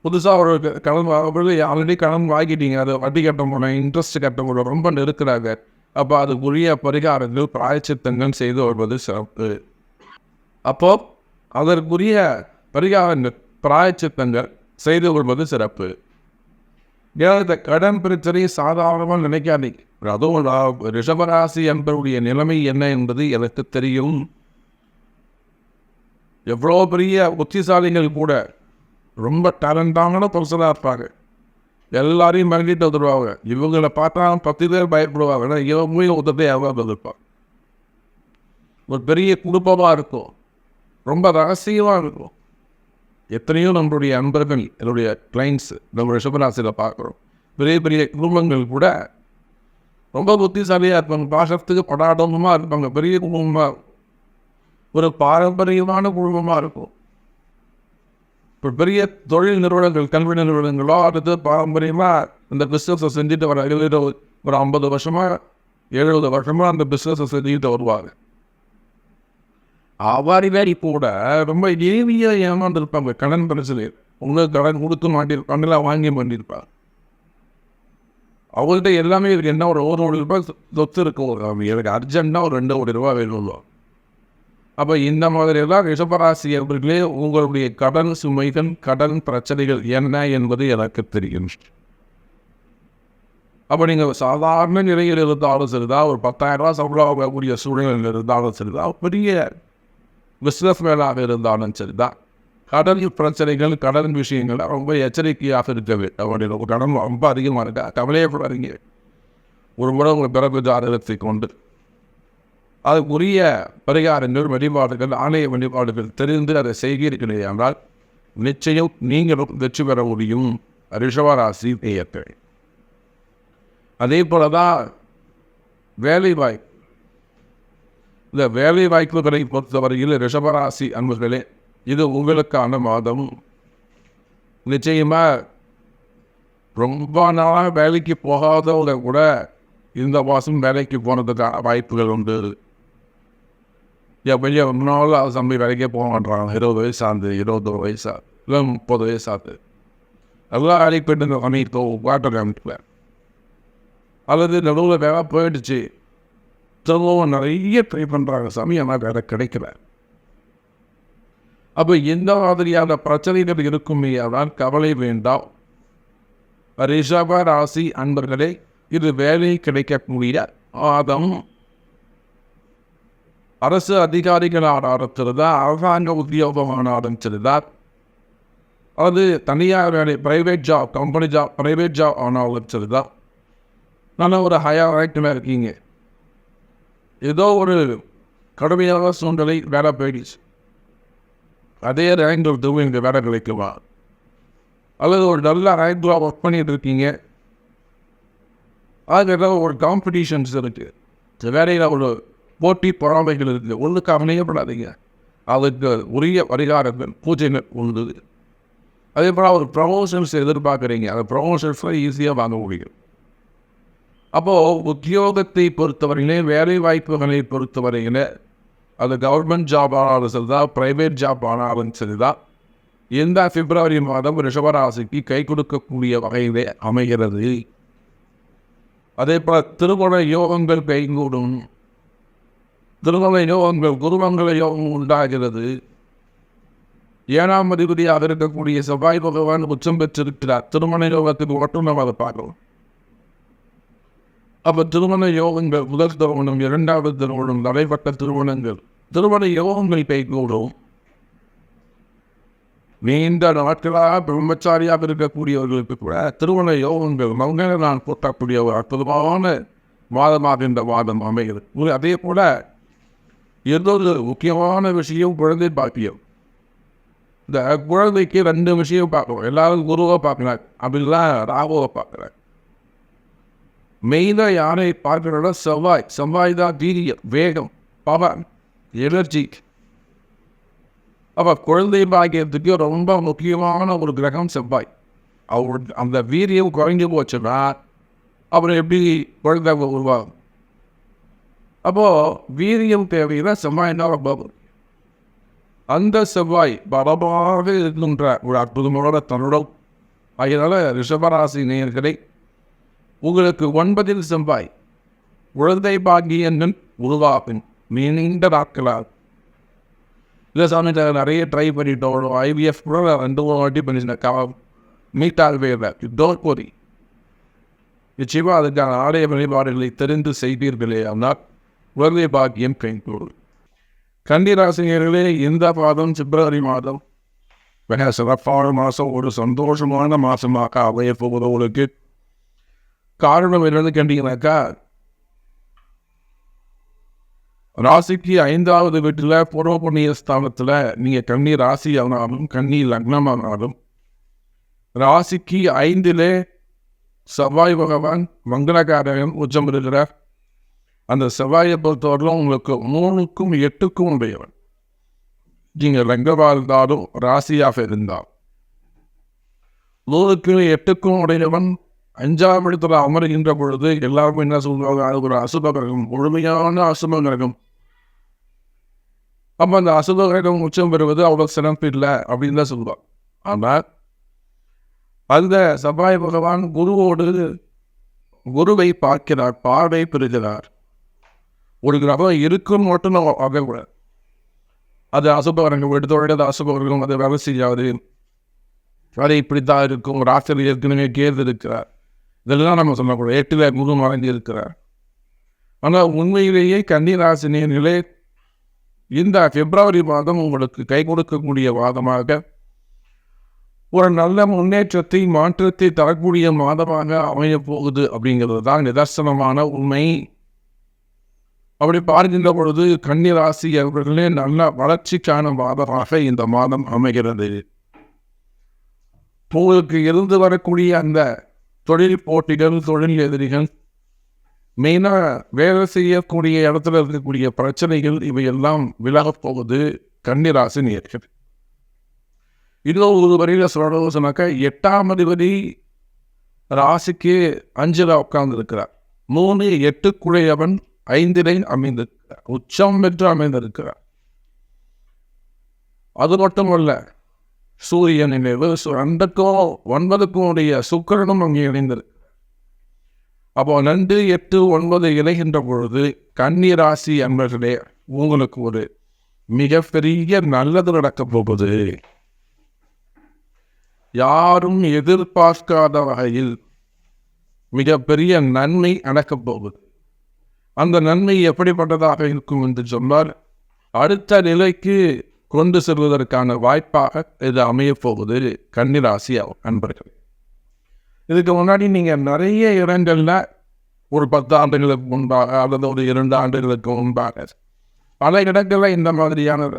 புதுசாக ஒரு கடன் வாங்கும்போது ஆல்ரெடி கடன் வாங்கிட்டீங்க, அதை வட்டி கட்ட முடியும், இன்ட்ரெஸ்ட் கட்ட முடியும், ரொம்ப நெருக்கிறாங்க. அப்போ அதுக்குரிய பரிகாரங்கள் பிராயச்சித்தங்கள் செய்து வருவது சிறப்பு. அப்போ அதற்குரிய பரிகாரங்கள் பிராயச்சித்தங்கள் செய்து கொள்வது சிறப்பு. ஏன்னா இந்த கடன் பிரச்சனை சாதாரணமாக நினைக்காதீங்க. அதுவும் ரிஷபராசி என்பவருடைய நிலைமை என்ன என்பது எனக்கு தெரியும். எவ்வளோ பெரிய புத்திசாலிகள் கூட ரொம்ப டேலண்டான பர்சனாக இருப்பாங்க, எல்லாரையும் மறந்துட்டு வந்துடுவாங்க. இவங்களை பார்த்தா 10 பேர் பயப்படுவாங்க. ஏன்னா இவங்க உதவி எவ்வளோ இருப்பாங்க. ஒரு பெரிய குடும்பமாக இருக்கும், ரொம்ப ரகசியமாக இருக்கும். எத்தனையோ நம்மளுடைய நண்பர்கள், என்னுடைய கிளைண்ட்ஸு நம்ம ரிஷபராசியில் பார்க்குறோம். பெரிய பெரிய குடும்பங்கள் கூட ரொம்ப புத்திசாலியாக இருப்பாங்க, பார்க்கறதுக்கு படாடமாக இருப்பாங்க, பெரிய குடும்பமாக, ஒரு பாரம்பரியமான குடும்பமாக இருக்கும். இப்போ பெரிய தொழில் நிறுவனங்கள், கல்வி நிறுவனங்களோ அடுத்து பாரம்பரியமாக இந்த பிஸ்னஸை செஞ்சுட்டு வர ஒரு 50 வருஷமாக 70 வருஷமாக அந்த பிஸ்னஸை செஞ்சுக்கிட்டு வருவாங்க. அவ்வாறிவே கூட ரொம்ப எளிமையாக ஏமாந்துருப்பாங்க. கடன் பிரச்சனை உங்களுக்கு கடன் கொடுத்து மாட்டிருப்பாங்கலாம், வாங்கி மாட்டிருப்பாங்க. அவங்கள்ட்ட எல்லாமே இருக்கு. என்ன ஒரு 1 கோடி ரூபாய் சொத்து இருக்கும், எனக்கு அர்ஜென்ட்டாக ஒரு 2 கோடி ரூபாய் வேணும். அப்போ இந்த மாதிரியெல்லாம் ரிஷபராசி அவர்களே உங்களுடைய கடன் சுமைகள், கடன் பிரச்சனைகள் என்ன என்பது எனக்கு தெரியும். அப்போ நீங்கள் சாதாரண நிலையில் இருந்தாலும் சரிதான், ஒரு 10,000 ரூபா சம்பளம் ஆகக்கூடிய சூழ்நிலையில் இருந்தாலும் சரிதான், பெரிய பிஸ்னஸ் மேனாக இருந்தாலும் சரிதான், கடன் பிரச்சனைகள், கடன் விஷயங்கள் ரொம்ப எச்சரிக்கையாக இருக்க வேண்டும். அவருடைய கடன் ரொம்ப அதிகமாக இருக்கா, கவலையப்படாதீங்க. ஒரு முறை உங்கள் பிறப்பு ஜாதகத்தை கொண்டு அதுக்குரிய பரிகாரங்கள், வழிபாடுகள், ஆலய வழிபாடுகள் தெரிந்து அதை செய்கிறீர்களே என்றால் நிச்சயம் நீங்களும் வெற்றி பெற முடியும் ரிஷபராசி நேயர்களே. அதே போல தான் வேலைவாய்ப்பு. இந்த வேலை வாய்ப்புகளை பொறுத்தவரையில் ரிஷபராசி அன்பர்களே இது உங்களுக்கான மாதம். நிச்சயமாக ரொம்ப நாளாக வேலைக்கு போகாதவங்க கூட இந்த மாதம் வேலைக்கு போனதுக்கான வாய்ப்புகள் உண்டு. எப்படியே ரொம்ப நாள் தம்பி வேலைக்கே போக மாட்டாங்க, 20 வயசாகுது, 21 வயசாகுது, இல்லை 30 வயசாகுது, எல்லாம் வேலைக்கு போய்ட்டு இந்த பண்ணிட்டு வாட்டர் காமிக்குவேன். அல்லது நடுவில் வேலை போயிடுச்சு, திரும்பவும் நிறைய ட்ரை பண்ணுறாங்க சாமி, ஆனால் வேலை கிடைக்கல. அப்போ எந்த மாதிரியான பிரச்சனைகள் இருக்குமே ஆனால் கவலை வேண்டாம் ரிஷப ராசி அன்பர்களே. இது வேலை கிடைக்கக்கூடிய மாதம். அரசு அதிகாரிகளானாலும் சரிதான், அரசாங்க உத்தியோகமானாலும் சரிதான், அது தனியார் வேலை, private job, company job, private job ஆனாலும் சரிதான், நல்ல ஒரு ஹையர் ரேங்கில் இருக்கீங்க. ஏதோ ஒரு கடுமையான சூழ்நிலை வேலை போயிடுச்சு, அதே ரேங்கில் திரும்ப இங்கே வேலை கிடைக்குமா? அல்லது ஒரு நல்ல ரேங்கில் ஒர்க் பண்ணிட்டு இருக்கீங்க, அது ஏதாவது ஒரு காம்படிஷன்ஸ் இருக்குது, வேலையில் ஒரு போட்டி பொறாமைகள் இருக்குது, ஒன்றுக்கு அமையப்படாதீங்க. அதுக்கு உரிய பரிகாரங்கள் பூஜைகள் உண்டு. அதே போல் ஒரு ப்ரமோஷன்ஸ் எதிர்பார்க்குறீங்க, அந்த ப்ரமோஷன்ஸில் ஈஸியாக வாங்க முடியும். அப்போது உத்தியோகத்தை பொறுத்தவரையிலே, வேலை வாய்ப்புகளை பொறுத்தவரையிலே, அது கவர்மெண்ட் ஜாப் ஆனாலும் சரிதான், ப்ரைவேட் ஜாப் ஆனாலும் சரிதான், இந்த பிப்ரவரி மாதம் ரிஷபராசிக்கு கை கொடுக்கக்கூடிய வகையிலே அமைகிறது. அதே போல் திருமண யோகங்கள் கைகூடும், திருமண யோகங்கள், குருமங்கள யோகம் உண்டாகிறது. 7ஆம் அதிபதியாக இருக்கக்கூடிய செவ்வாய் பகவான் உச்சம் பெற்றிருக்கிறார். திருமண யோகத்துக்கு மட்டும் நம்ம அதை பார்க்கலாம். அப்போ திருமண யோகங்கள், முதல் திருமணம், 2வது திருமணம், நடைபெற்ற திருமணங்கள், திருமண யோகங்கள் கைகூடும். நீண்ட நாட்களாக பிரம்மச்சாரியாக இருக்கக்கூடியவர்களுக்கு கூட திருமண யோகங்கள் மங்கள நான் போட்டக்கூடிய ஒரு அற்புதமான மாதமாக இந்த மாதம் அமைகிறது. அதே போல இன்னொரு முக்கியமான விஷயம் குழந்தை பாக்கியம். இந்த குழந்தைக்கு 2 விஷயம் பார்க்கணும். எல்லாரும் குருவை பார்க்குறாங்க, அப்படிலாம் ராகுவை பார்க்குறாங்க. மெயினாக யாரை பார்க்குறோன்னா செவ்வாய். செவ்வாய் தான் வீரியம், வேகம், பவர், எனர்ஜி. அப்போ குழந்தை பாக்கியத்துக்கு ரொம்ப முக்கியமான ஒரு கிரகம் செவ்வாய். அவர் அந்த வீரியம் குறைஞ்சு போச்சுன்னா அப்புறம் எப்படி குழந்தை உருவாகும்? அப்போது வீரியம் தேவைன்னா செவ்வாய் என்ன ரொம்ப அந்த செவ்வாய் பலமாக இருக்கின்ற ஒரு அற்புதமான தருணம். அதனால் ரிஷபராசி நேயர்களை, உங்களுக்கு 9ல் செவ்வாய் குழந்தை பாக்கியங்கள் உருவாகும் நீண்ட நாட்களாக. இல்லை சாமி நிறைய ட்ரை பண்ணிட்டோம், IVF கூட 2-3 வாட்டி பண்ணிட்டேன், மீட் ஆகவே இல்லை. டோன்ட் வரி, நிச்சயமாக அதுக்கான ஆலய வழிபாடுகளை தெரிந்து செய்வீர்களே ஆனால் குழந்தை பாக்கியம் கைகூடும். கன்னிராசினியர்களே, இந்த மாதம் பிப்ரவரி மாதம் மிக சிறப்பான மாதம், ஒரு சந்தோஷமான மாதமாக அமைய போகிறவங்களுக்கு. காரணம் என்னன்னு கேட்டீங்கன்னாக்கா, ராசிக்கு 5வது வீட்டில் பூர்வ புண்ணிய ஸ்தானத்தில் நீங்கள் கன்னி ராசி ஆனாலும் கன்னி லக்னமானாலும், ராசிக்கு 5லே செவ்வாய் பகவான் மங்களகாரகன் உச்சம் இருக்கிறார். அந்த செவ்வாயை பொறுத்தவரையிலும் உங்களுக்கு 3க்கும் 8க்கும் உடையவன். நீங்கள் லங்கமாக இருந்தாலும் ராசியாக இருந்தால் 3க்கும் 8க்கும் உடையவன் 5ஆம் இடத்துல அமர்கின்ற பொழுது எல்லாருமே என்ன சொல்லுவாங்க, அது ஒரு அசுப கிரகம், முழுமையான அசுப கிரகம். அப்போ அந்த அசுப கிரகம் உச்சம் பெறுவது அவ்வளோ சிறப்பு இல்லை அப்படின்னு தான் சொல்லுவாங்க. ஆனால் அந்த செவ்வாய் பகவான் குருவை பார்க்கிறார், பார்வை பெறுகிறார். ஒரு கிரகம் இருக்கும் மட்டும் நம்ம பார்க்கக்கூடாது. அது அசுபகரங்கள் எடுத்தோட அசுபகரகம், அது வேலை செய்யாது, அது இப்படித்தான் இருக்கும். ராசியில் ஏற்கனவே கேது இருக்கிறார், இதெல்லாம் நம்ம சொல்லக்கூடாது. 8ல் குரு மறைந்து இருக்கிறார். ஆனால் உண்மையிலேயே கன்னிராசினியர்களே, இந்த பிப்ரவரி மாதம் உங்களுக்கு கை கொடுக்கக்கூடிய மாதமாக, ஒரு நல்ல முன்னேற்றத்தை, மாற்றத்தை தரக்கூடிய மாதமாக அமைய போகுது அப்படிங்கிறது தான் நிதர்சனமான உண்மை. அப்படி பார்க்கின்ற பொழுது கன்னிராசி அவர்களே நல்ல வளர்ச்சிக்கான மாதமாக இந்த மாதம் அமைகிறது. உங்களுக்கு இருந்து வரக்கூடிய அந்த தொழில் போட்டிகள், தொழில் எதிரிகள், மெயினாக வேலை செய்யக்கூடிய இடத்துல இருக்கக்கூடிய பிரச்சனைகள், இவையெல்லாம் விலகப் போகுது கன்னிராசி நேயர்கள். இன்னும் ஒரு வரையில் சொல்லணும் சொன்னாக்கா, 8ஆம் அதிபதி ராசிக்கு 5ல் உட்கார்ந்து இருக்கிறார். 3, 8க்குடையவன் 5லே அமைந்திருக்கிறார், உச்சம் பெற்று அமைந்திருக்கிறார். அது மட்டுமல்ல, சூரியன் நினைவு 2க்கும் 9க்கும் உடைய சுக்கிரனும் அங்கே இணைந்திருக்கிறார். அப்போ 2, 8, 9 இணைகின்ற பொழுது கன்னிராசி என்பர்களே, உங்களுக்கு ஒரு மிகப்பெரிய நல்லது நடக்கப் போகுது. யாரும் எதிர்பார்க்காத வகையில் மிகப்பெரிய நன்மை நடக்கப் போகுது. அந்த நன்மை எப்படிப்பட்டதாக இருக்கும் என்று சொன்னால், அடுத்த நிலைக்கு கொண்டு செல்வதற்கான வாய்ப்பாக இது அமையப் போகுது கன்னிராசி அன்பர்கள். இதுக்கு முன்னாடி நீங்கள் நிறைய இடங்களில் ஒரு 10 ஆண்டுகளுக்கு முன்பாக அல்லது ஒரு 2 ஆண்டுகளுக்கு முன்பாக பல இடங்களில் இந்த மாதிரியான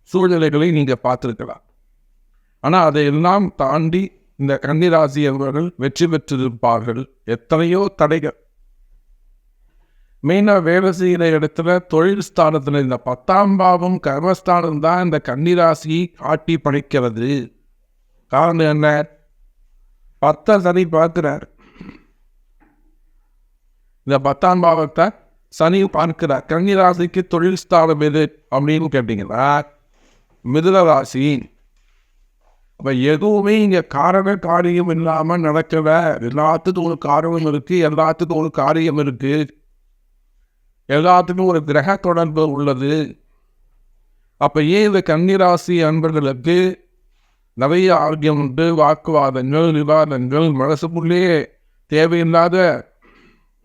சூழ்நிலைகளை நீங்கள் பார்த்துருக்கலாம். ஆனால் அதையெல்லாம் தாண்டி இந்த கன்னிராசி அவர்கள் வெற்றி பெற்றிருப்பார்கள். எத்தனையோ தடைகள் மெயினாக வேலை செய்கிற இடத்துல தொழில் ஸ்தானத்தில் இந்த 10ஆம் பாவம் கர்மஸ்தானம் தான் இந்த கன்னிராசியை காட்டி படைக்கிறது. காரணம் என்ன? 10 சனி பார்க்கிறார். இந்த 10ஆம் பாவத்தை சனி பார்க்கிறார். கன்னிராசிக்கு தொழில் ஸ்தானம் எது அப்படின்னு கேட்டீங்கன்னா மிதுன ராசி. அப்போ எதுவுமே இங்கே காரியம் இல்லாமல் நடக்கல. எல்லாத்துக்கும் ஒரு காரணம் இருக்கு, எல்லாத்துக்கும் ஒரு காரியம் இருக்கு, எல்லாத்துக்கும் ஒரு கிரக தொடர்பு உள்ளது. அப்போ ஏன் இந்த கன்னிராசி அன்பர்களுக்கு நிறைய ஆரோக்கியம் உண்டு, வாக்குவாதங்கள், விவாதங்கள், மனசுக்குள்ளே தேவையில்லாத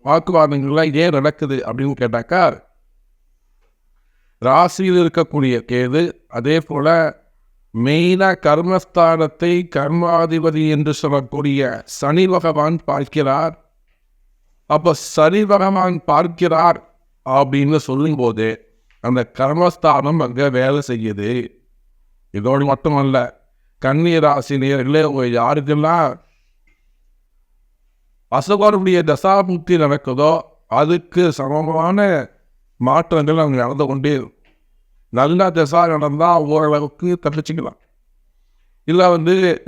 வாக்குவாதங்கள்லாம் ஏன் நடக்குது அப்படின்னு கேட்டாக்கா, ராசியில் இருக்கக்கூடிய கேது அதே போல மெயினாக கர்மஸ்தானத்தை கர்மாதிபதி என்று சொல்லக்கூடிய சனி பகவான் பார்க்கிறார். அப்போ சனி பகவான் பார்க்கிறார் அப்படின்னு சொல்லும்போது அந்த கர்மஸ்தானம் அங்கே வேலை செய்யுது. இதோடு மட்டுமல்ல, கன்னி ராசி நேயர்களே, யாருக்கெல்லாம் அசுபருடைய தசாபுக்தி நடக்குதோ அதுக்கு சமமான மாற்றங்கள் அவங்க நடந்து கொண்டே இருக்கும். நல்ல தசா நடந்தால் ஓரளவுக்கு தப்பிச்சுக்கலாம். இல்லை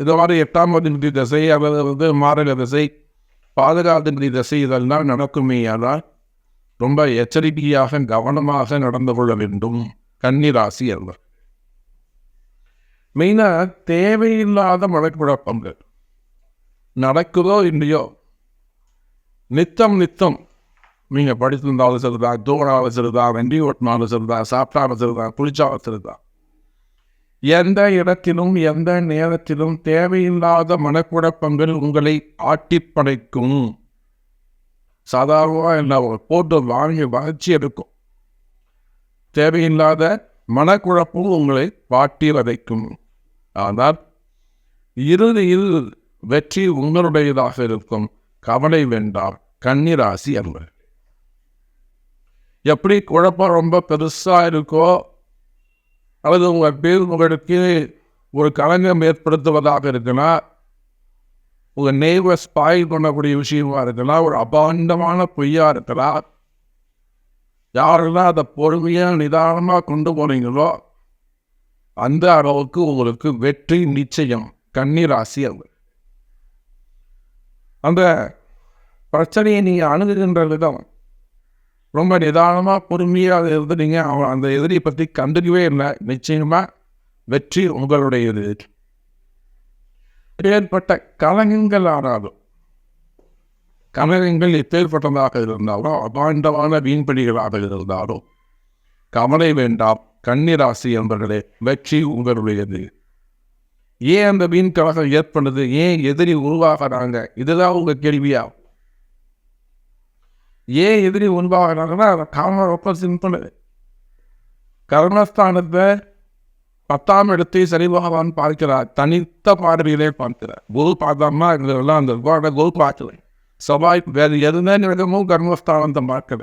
இந்த மாதிரி 8ஆம் அதிபதி தசை அல்லது மாரக தசை, பாதுகாப்பு தசை இதெல்லாம் நடக்குமே. ஆனால் ரொம்ப எச்சரிக்கையாக கவனமாக நடந்து கொள்ள வேண்டும் கன்னிராசி என்பது. மெயினாக தேவையில்லாத மனக்குழப்பங்கள் நடக்குதோ இல்லையோ, நித்தம் நீங்கள் படித்திருந்தாலும் சரிதான், தூராலும் சரிதான், வண்டி ஓட்டினாலும் சரிதான், சாப்பிட்டாலும் சரிதான், குளிச்சாலும் சரிதான், எந்த இடத்திலும் எந்த நேரத்திலும் தேவையில்லாத மனக்குழப்பங்கள் உங்களை ஆட்டிப்படைக்கும். சாதாரணமாக என்ன போட்டு வாங்கி வளர்ச்சி எடுக்கும். தேவையில்லாத மனக்குழப்பம் உங்களை வாட்டி வதைக்கும். ஆனால் இறுதியில் வெற்றி உங்களுடையதாக இருக்கும். கவலை வேண்டாம் கன்னிராசி என்பது. எப்படி குழப்பம் ரொம்ப பெருசாக இருக்கோ அல்லது உங்களுக்கு ஒரு களங்கம் ஏற்படுத்துவதாக இருக்குன்னா, உங்கள் நெய்வர் ஸ்பாயில் பண்ணக்கூடிய விஷயமா இருக்கலாம், ஒரு அபாண்டமான பொய்யா இருக்கலாம், யாரெல்லாம் அதை பொறுமையாக நிதானமாக கொண்டு போனீங்களோ அந்த அளவுக்கு உங்களுக்கு வெற்றி நிச்சயம் கன்னிராசி. அந்த பிரச்சனையை நீங்கள் அணுகுகின்ற விதம் ரொம்ப நிதானமாக பொறுமையாக இருந்து நீங்கள் அந்த எதிரியை பற்றி கண்டுக்கவே இல்லை. நிச்சயமாக வெற்றி உங்களுடையது. ஏற்பட்ட கலகங்கள் ஆனாலும், கலகங்கள் எப்பேற்பட்டதாக இருந்தாலும், அபாண்டமான வீண்படிகளாக இருந்தாலும் கவலை வேண்டாம் கன்னிராசி என்பவர்களே, வெற்றி உங்களுடையது. ஏன் அந்த வீண் கலகம் ஏற்படுது? ஏன் எதிரி உருவாகிறாங்க? இதுதான் உங்கள் கேள்வியா? ஏன் எதிரி உருவாகிறாங்கன்னா காரணம் ரொம்ப சிம்பிள். கர்மஸ்தானத்தை 10ஆம் இடத்தை சனி பகவான் பார்க்கிறார். தனித்த பார்வையிலே பார்க்கிறார். குரு பார்த்தோம்னா இதெல்லாம் அந்த குரு பார்க்கல. செவ்வாய் வேறு எதுவுமே நிமிடமும் கர்மஸ்தானத்தை பார்க்கல.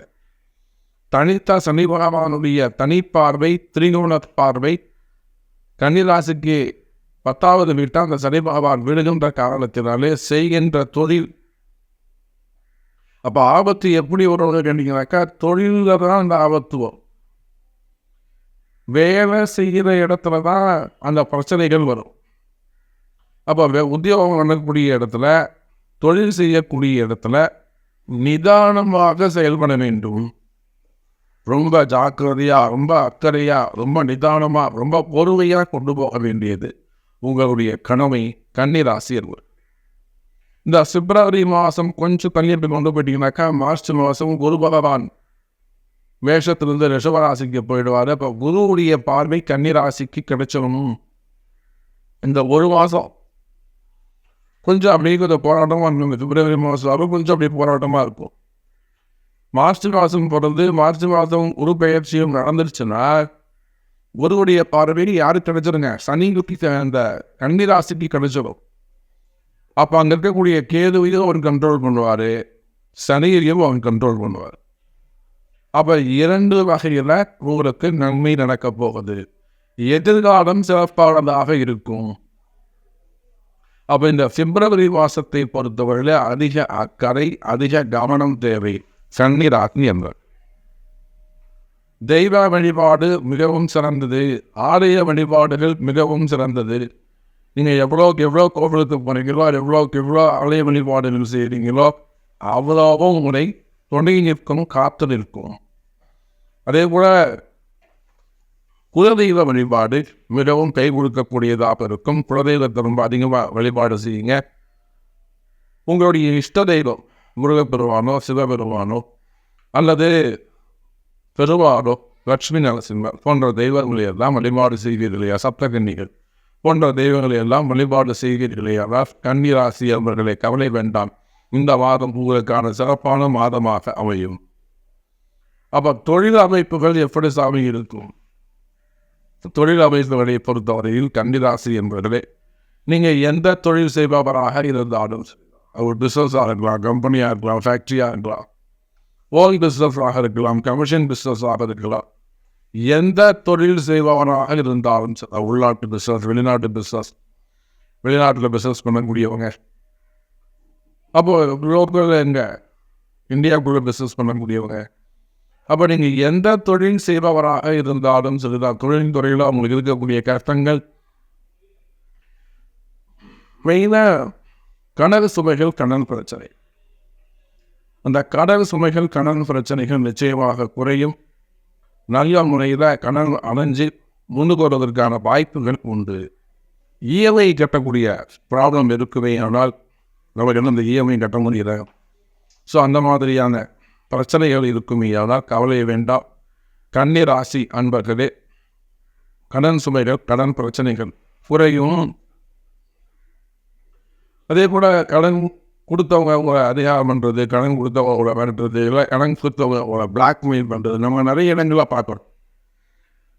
தனித்த சனி பகவானுடைய தனிப்பார்வை, திரிகோண பார்வை கன்னிராசிக்கு 10வது வீட்டால் அந்த சனி பகவான் விடுகின்ற காரணத்தினாலே செய்கின்ற தொழில். அப்போ ஆபத்து எப்படி வருவது கேட்டீங்கன்னாக்கா, தொழிலில் தான் அந்த ஆபத்து வரும். வேலை செய்கிற இடத்துல தான் அந்த பிரச்சனைகள் வரும். அப்போ உத்தியோகம் பண்ணக்கூடிய இடத்துல, தொழில் செய்யக்கூடிய இடத்துல நிதானமாக செயல்பட வேண்டும். ரொம்ப ஜாக்கிரதையாக, ரொம்ப அக்கறையாக, ரொம்ப நிதானமாக, ரொம்ப பொறுமையாக கொண்டு போக வேண்டியது உங்களுடைய கடமை கன்னிராசி என்பது. இந்த பிப்ரவரி மாதம் கொஞ்சம் தள்ளிட்டு கொண்டு போயிட்டீங்கன்னாக்கா, மார்ச் மாதம் குரு பகவான் மேஷத்திலிருந்து ரிஷபராசிக்கு போயிடுவார். அப்போ குருவுடைய பார்வை கன்னிராசிக்கு கிடைச்சிடணும். இந்த ஒரு மாதம் கொஞ்சம் அப்படியே கொஞ்சம் போராட்டமாக இருக்கும். பிப்ரவரி மாதம் கொஞ்சம் அப்படியே போராட்டமாக இருக்கும். மார்ச் மாதம் பிறந்து மார்ச் மாதம் குரு பெயர்ச்சியும் நடந்துருச்சுன்னா குருவுடைய பார்வையில் யாருக்கு கிடைச்சிருங்க, சனிக்கு அந்த கன்னிராசிக்கு கிடைச்சிடும். அப்போ அங்கே இருக்கக்கூடிய கேதுவையும் அவர் கண்ட்ரோல் பண்ணுவார், சனியையும் அவர் கண்ட்ரோல் பண்ணுவார். அப்போ 2 வகையில் உங்களுக்கு நன்மை நடக்க போகுது. எதிர்காலம் சிறப்பானதாக இருக்கும். அப்போ இந்த பிப்ரவரி மாதத்தை பொறுத்தவரையில் அதிக அக்கறை, அதிக கவனம் தேவை கன்னிராசி என்பது. தெய்வ வழிபாடு மிகவும் சிறந்தது, ஆலய வழிபாடுகள் மிகவும் சிறந்தது. நீங்கள் எவ்வளோக்கு எவ்வளோ கோவிலுக்கு போகிறீங்களோ, எவ்வளோக்கு எவ்வளோ ஆலய வழிபாடுகள் செய்கிறீங்களோ அவ்வளோவும் உங்களை துணை நிற்கும், காத்து நிற்கும். அதே போல் குலதெய்வ வழிபாடு மிகவும் கை கொடுக்கக்கூடியதாக இருக்கும். குலதெய்வத்தை ரொம்ப அதிகமாக வழிபாடு செய்யுங்க. உங்களுடைய இஷ்ட தெய்வம் முருகப்பெருமானோ, சிவபெருமானோ, அல்லது பெருமாளோ, லட்சுமி நரசிம்மர் போன்ற தெய்வங்களை எல்லாம் வழிபாடு செய்வீர்களையா, சப்தகன்னிகள் போன்ற தெய்வங்களை எல்லாம் வழிபாடு செய்வீர்களையா, கன்னிராசி அவர்களை கவலை வேண்டாம். இந்த மாதம் உங்களுக்கான சிறப்பான மாதமாக அமையும். அப்போ தொழில் அமைப்புகள் எப்படி சாமி இருக்கும்? தொழில் அமைப்புகளை பொறுத்தவரையில் கன்னிராசி என்பவர்களே, நீங்கள் எந்த தொழில் செய்பவராக இருந்தாலும், ஒரு பிஸ்னஸாக இருக்கலாம், கம்பெனியாக இருக்கலாம், ஃபேக்ட்ரியாக இருக்கலாம், ஓன் பிஸ்னஸாக இருக்கலாம், கமிஷன் பிஸ்னஸாக இருக்கலாம், எந்த தொழில் செய்பவராக இருந்தாலும் உள்நாட்டு பிஸ்னஸ், வெளிநாட்டு பிஸ்னஸ், வெளிநாட்டில் பிஸ்னஸ் பண்ணக்கூடியவங்க, அப்போது லோக்கலில் எங்கே இந்தியாவுக்குள்ளே பிஸ்னஸ் பண்ணக்கூடியவங்க, அப்போ நீங்கள் எந்த தொழில் செய்பவராக இருந்தாலும் சரிதான், தொழில் துறையில் அவங்களுக்கு இருக்கக்கூடிய கஷ்டங்கள் மெயினாக கடன் சுமைகள், கடன் பிரச்சனை. அந்த கடன் சுமைகள், கடன் பிரச்சனைகள் நிச்சயமாக குறையும். நல்ல முறையில் கடன் அடைஞ்சு முன்னுக்கு வருவதற்கான வாய்ப்புகள் உண்டு. இஎம்ஐ கட்டக்கூடிய ப்ராப்ளம் இருக்குமே, ஆனால் நமக்கு இந்த இஎம்ஐ கட்ட முடியல. ஸோ அந்த மாதிரியான பிரச்சனைகள் இருக்குமே, ஆனால் கவலை வேண்டாம். கன்னிராசி அன்பர்களே, கடன் சுமைகள், கடன் பிரச்சனைகள் குறையும். அதே போல் கடன் கொடுத்தவங்க உங்களை அதிகாரம் பண்ணுறது, கடன் கொடுத்தவங்க உங்களை மிரட்டுறது, இல்லை கடன் கொடுத்தவங்க உங்களை பிளாக்மெயில் பண்ணுறது நம்ம நிறைய இடங்களில் பார்க்குறோம்.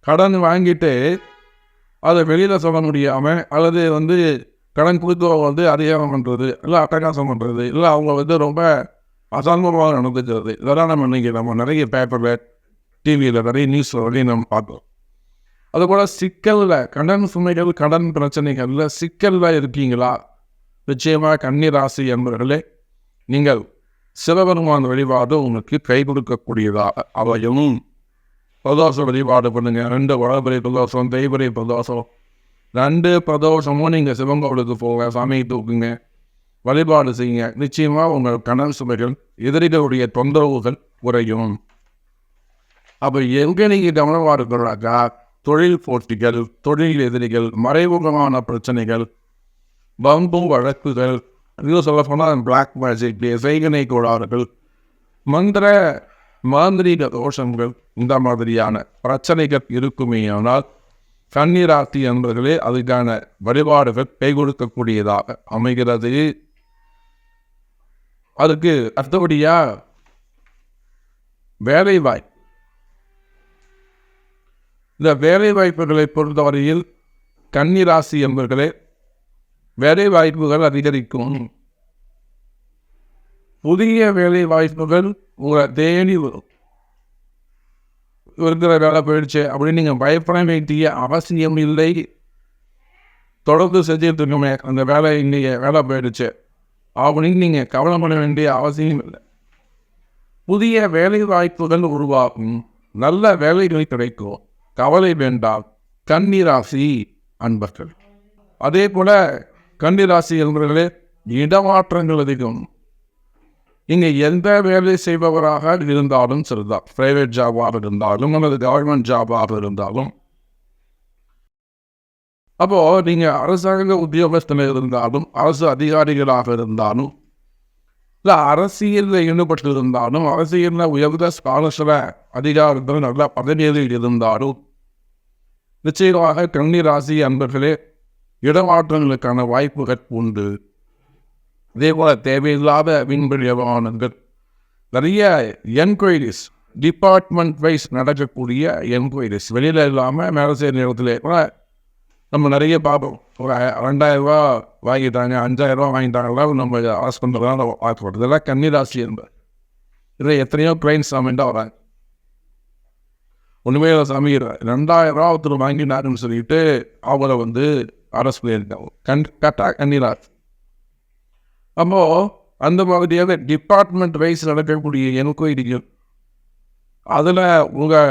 கடன் வாங்கிட்டு அதை வெளியில் சொல்ல முடியாமல், அல்லது கடன் கொடுத்தவங்க அதிகாரம் பண்ணுறது, இல்லை அட்டகாசம் பண்ணுறது, இல்லை அவங்க ரொம்ப அசால்பமாக நடந்துக்கிறது. இதெல்லாம் நம்ம நிறைய பேப்பரில், டிவியில், நிறைய நியூஸில் வரையும் நம்ம பார்க்குறோம். அதுபோல் சிக்கலில், கடன் சுமைகள், கடன் பிரச்சனைகளில் சிக்கலில் இருக்கீங்களா? நிச்சயமாக கன்னிராசி என்பவர்களே, நீங்கள் சிவபெருமான் வழிபாடு உங்களுக்கு கை கொடுக்கக்கூடியதாக அவையும். பிரதோஷ வழிபாடு பண்ணுங்க. 2 வளபுரை பிரதோஷம், தெய்வரை பிரதோஷம், 2 பிரதோஷமும் நீங்கள் சிவன் கோவிலுக்கு போங்க, சாமியை தூக்குங்க, வழிபாடு செய்யுங்க. நிச்சயமாக உங்கள் கடன் சுமைகள், எதிரிகளுடைய தொந்தரவுகள் குறையும். அப்போ எங்கே நீங்கள் கவனமாக இருக்கிறாக்கா, தொழில் போட்டிகள், தொழில் எதிரிகள், மறைமுகமான பிரச்சனைகள், பம்பு வழக்குகள், இது சொல்ல போனால் பிளாக் மேஜிக், செய்கனை கோளாறுகள், மாந்திரீக தோஷங்கள், இந்த மாதிரியான பிரச்சனைகள் இருக்குமே. ஆனால் கன்னிராசி என்பவர்களே, அதுக்கான வழிபாடுகள் கை கொடுக்கக்கூடியதாக அமைகிறது. அதுக்கு அடுத்தபடியாக வேலைவாய்ப்பு. இந்த வேலைவாய்ப்புகளை பொறுத்தவரையில் கன்னிராசி என்பவர்களே, வேலை வாய்ப்புகள் அதிகரிக்கும். புதிய வேலை வாய்ப்புகள் உங்களை தேடி வரும். இருக்கிற வேலை போயிடுச்சு அப்படின்னு நீங்கள் பயப்பட வேண்டிய அவசியம் இல்லை. தொடர்ந்து செஞ்சுட்டு இருக்கோமே, அந்த வேலை இன்னைக்கு வேலை போயிடுச்சு அப்படின்னு நீங்கள் கவலைப்பட வேண்டிய அவசியம் இல்லை. புதிய வேலை வாய்ப்புகள் உருவாகும், நல்ல வேலைகள் கிடைக்கும், கவலை வேண்டாம் கன்னிராசி அன்பர்கள். அதே போல கன்னிராசி என்பவர்களே, இடமாற்றங்கள் அதிகம். நீங்கள் எந்த வேலை செய்பவராக இருந்தாலும் சரிதான், பிரைவேட் ஜாபாக இருந்தாலும் அல்லது கவர்மெண்ட் ஜாபாக இருந்தாலும், அப்போது நீங்கள் அரசாங்க உத்தியோகத்தில் இருந்தாலும், அரசு அதிகாரிகளாக இருந்தாலும், இல்லை அரசியலில் ஈடுபட்டு இருந்தாலும், அரசியலில் உயர்ந்த ஸ்காலர்ஷிப் அதிகாரத்தில் நல்ல பதவியில் இருந்தாலும், நிச்சயமாக கன்னிராசி அன்பர்களே, இடமாற்றங்களுக்கான வாய்ப்புகள் உண்டு. இதே போல் தேவையில்லாத விண்வெளி விமானங்கள், நிறைய என்கொயரிஸ், டிபார்ட்மெண்ட் வைஸ் நடக்கக்கூடிய என்கொயரிஸ் வெளியில் இல்லாமல் மேலே செய்கிற நேரத்தில் கூட நம்ம நிறைய பார்ப்போம். ஒரு 2000 வாங்கிட்டாங்க, 5000 வாங்கிட்டாங்களா, நம்ம ஆஸ் பண்ணுறதா நம்ம பார்க்கப்படுது. இதெல்லாம் கன்னிராசி என்பது. இதில் எத்தனையோ கிளைண்ட்ஸ் சாமின்ட்டு வராங்க. ஒன்றுமே சாமி 2000 ஒருத்தர் வாங்கினாருன்னு சொல்லிட்டு அவரை அரெஸ்ட் பண்ணியிருக்காங்க. கரெக்டாக கன்னிராசி. அப்போ அந்த மாதிரியாக டிபார்ட்மெண்ட் வைஸ் நடக்கக்கூடிய என்கொயரிகள் அதில் உங்கள்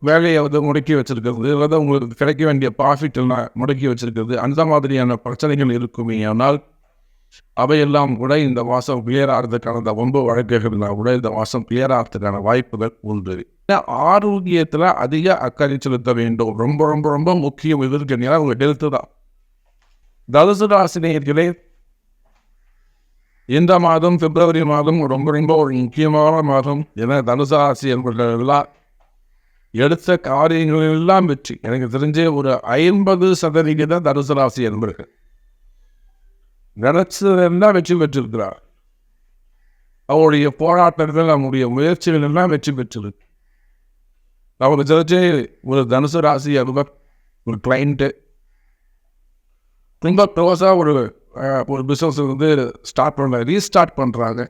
வேலையை முடக்கி வச்சிருக்கிறது, அதாவது உங்களுக்கு கிடைக்க வேண்டிய ப்ராஃபிட் எல்லாம் முடக்கி வச்சிருக்கிறது, அந்த மாதிரியான பிரச்சனைகள் இருக்குமே. ஆனால் அவையெல்லாம் கூட இந்த மாதம் கிளியர் ஆகிறதுக்கான இந்த 9 வழக்குகள்லாம் கூட இந்த மாதம் கிளியர் ஆகிறதுக்கான வாய்ப்புகள் உண்டு. ஆரோக்கியத்தில் அதிக அக்கறை செலுத்த வேண்டும். ரொம்ப ரொம்ப ரொம்ப முக்கியம். எதிர்க்கிறீங்களா உங்கள் ஹெல்த்து தான். தனுசு ராசினியர்களே, இந்த மாதம் பிப்ரவரி மாதம் ரொம்ப ரொம்ப ஒரு முக்கியமான மாதம். ஏன்னா தனுசு ராசி என்பவர்களெல்லாம் எடுத்த காரியங்கள் எல்லாம் வெற்றி. எனக்கு தெரிஞ்ச ஒரு 50% தனுசு ராசி என்பவர்கள் நினைச்சதெல்லாம் வெற்றி பெற்றிருக்கிறார். அவருடைய போராட்டங்கள், நம்முடைய முயற்சிகள் எல்லாம் வெற்றி பெற்றிருக்கு. நமக்கு தெரிஞ்சே ஒரு தனுசு ராசி அலுவலர், ஒரு கிளைண்ட்டு ரொம்ப க்ளோஸாக ஒரு பிஸ்னஸ் ரீஸ்டார்ட் பண்ணுறாங்க.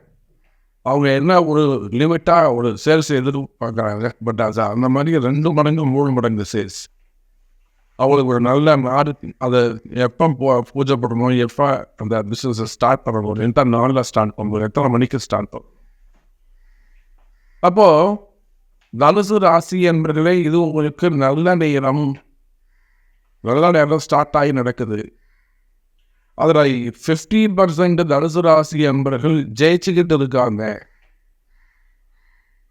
அவங்க என்ன ஒரு லிமிட்டாக ஒரு சேல்ஸ் எதிர்பார்க்குறாங்க. பட் அது அந்த மாதிரி 2 மடங்கு 3 மடங்கு சேல்ஸ். அவங்களுக்கு ஒரு நல்ல நாடு, அதை எப்போ பூஜை பண்ணணும், எப்போ அந்த பிஸ்னஸை ஸ்டார்ட் பண்ணணும், எத்தனை நாளில் ஸ்டார்ட் பண்ணணும், எத்தனை மணிக்கு ஸ்டார்ட் பண்ணணும். அப்போது தனுசு ராசி என்பதிலே இது உங்களுக்கு நல்ல நேரம் ஸ்டார்ட் ஆகி நடக்குது. அதில் 50% தனுசு ராசி என்பவர்கள் ஜெயிச்சுக்கிட்டு இருக்காங்க.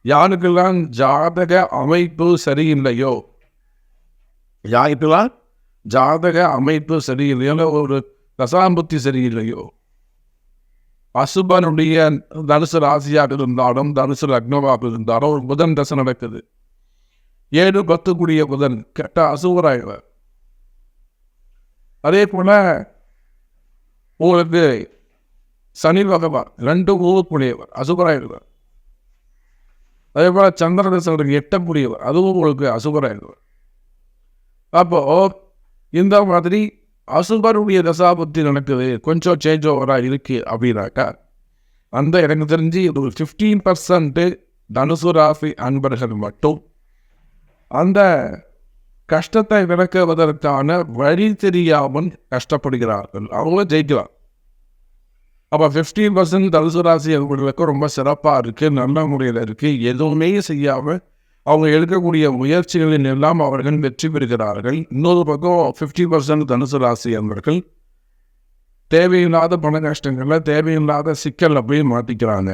யாருக்கெல்லாம் ஜாதக அமைப்பு சரியில்லையோ, யாருக்கெல்லாம் ஜாதக அமைப்பு சரியில்லையோ, ஒரு தசாம்புத்தி சரியில்லையோ, அசுபனுடைய தனுசு ராசியாக இருந்தாலும் தனுசு லக்னமாக இருந்தாலும் ஒரு புதன் தசை நடக்குது. 7-10 கூடிய புதன் கெட்ட அசுவராயிடுவார். அதே போல உங்களுக்கு சனி பகவான் 2 கூடியவர் அசுபராயிடுவார். அதே போல சந்திர தசை 8 கூடியவர், அதுவும் உங்களுக்கு அசுபராயிடுவார். அப்போ இந்த மாதிரி அசுபருடைய தசாபுத்தி நடக்குது, கொஞ்சம் சேஞ்ச் ஓவராக இருக்கு அப்படின்னாக்கா, அந்த எனக்கு தெரிஞ்சு இது ஒரு 15% தனுசு ராசி அன்பர்கள் மட்டும் அந்த கஷ்டத்தை விளக்குவதற்கான வழி தெரியாமல் கஷ்டப்படுகிறார்கள். அவங்களும் ஜெயிக்கலாம். அப்போ 15% தனுசு ராசி அன்பர்களுக்கு ரொம்ப சிறப்பாக இருக்குது, நல்ல முறையில் இருக்குது. எதுவுமே செய்யாமல் அவங்க எடுக்கக்கூடிய முயற்சிகளின் எல்லாம் அவர்கள் வெற்றி பெறுகிறார்கள். இன்னொரு பக்கம் 50% தனுசு ராசி என்பவர்கள் தேவையில்லாத பண கஷ்டங்களில் தேவையில்லாத சிக்கல் அப்படியே மாற்றிக்கிறாங்க.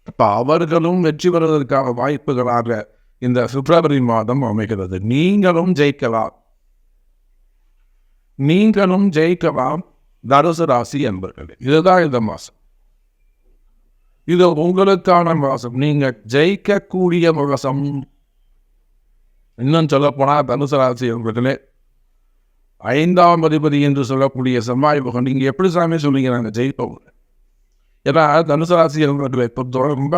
இப்போ அவர்களும் வெற்றி பெறுவதற்கான வாய்ப்புகளாக இந்த பிப்ரவரி மாதம் அமைகிறது. நீங்களும் ஜெயிக்கலாம் தனுசு ராசி என்பவர்கள். இதுதான் இந்த மாதம். இது உங்களுக்கான மாதம். நீங்கள் ஜெயிக்கக்கூடிய மாதம். இன்னும் சொல்லப்போனால் தனுசு ராசி என்பவர்களே, 5ஆம் அதிபதி என்று சொல்லக்கூடிய செவ்வாய் பகவான், நீங்கள் எப்படி சாமி சொல்லிங்க நாங்கள் ஜெயிப்போம்? ஏன்னா தனுசு ராசி என்பவர்களை பொறுத்தவரை ரொம்ப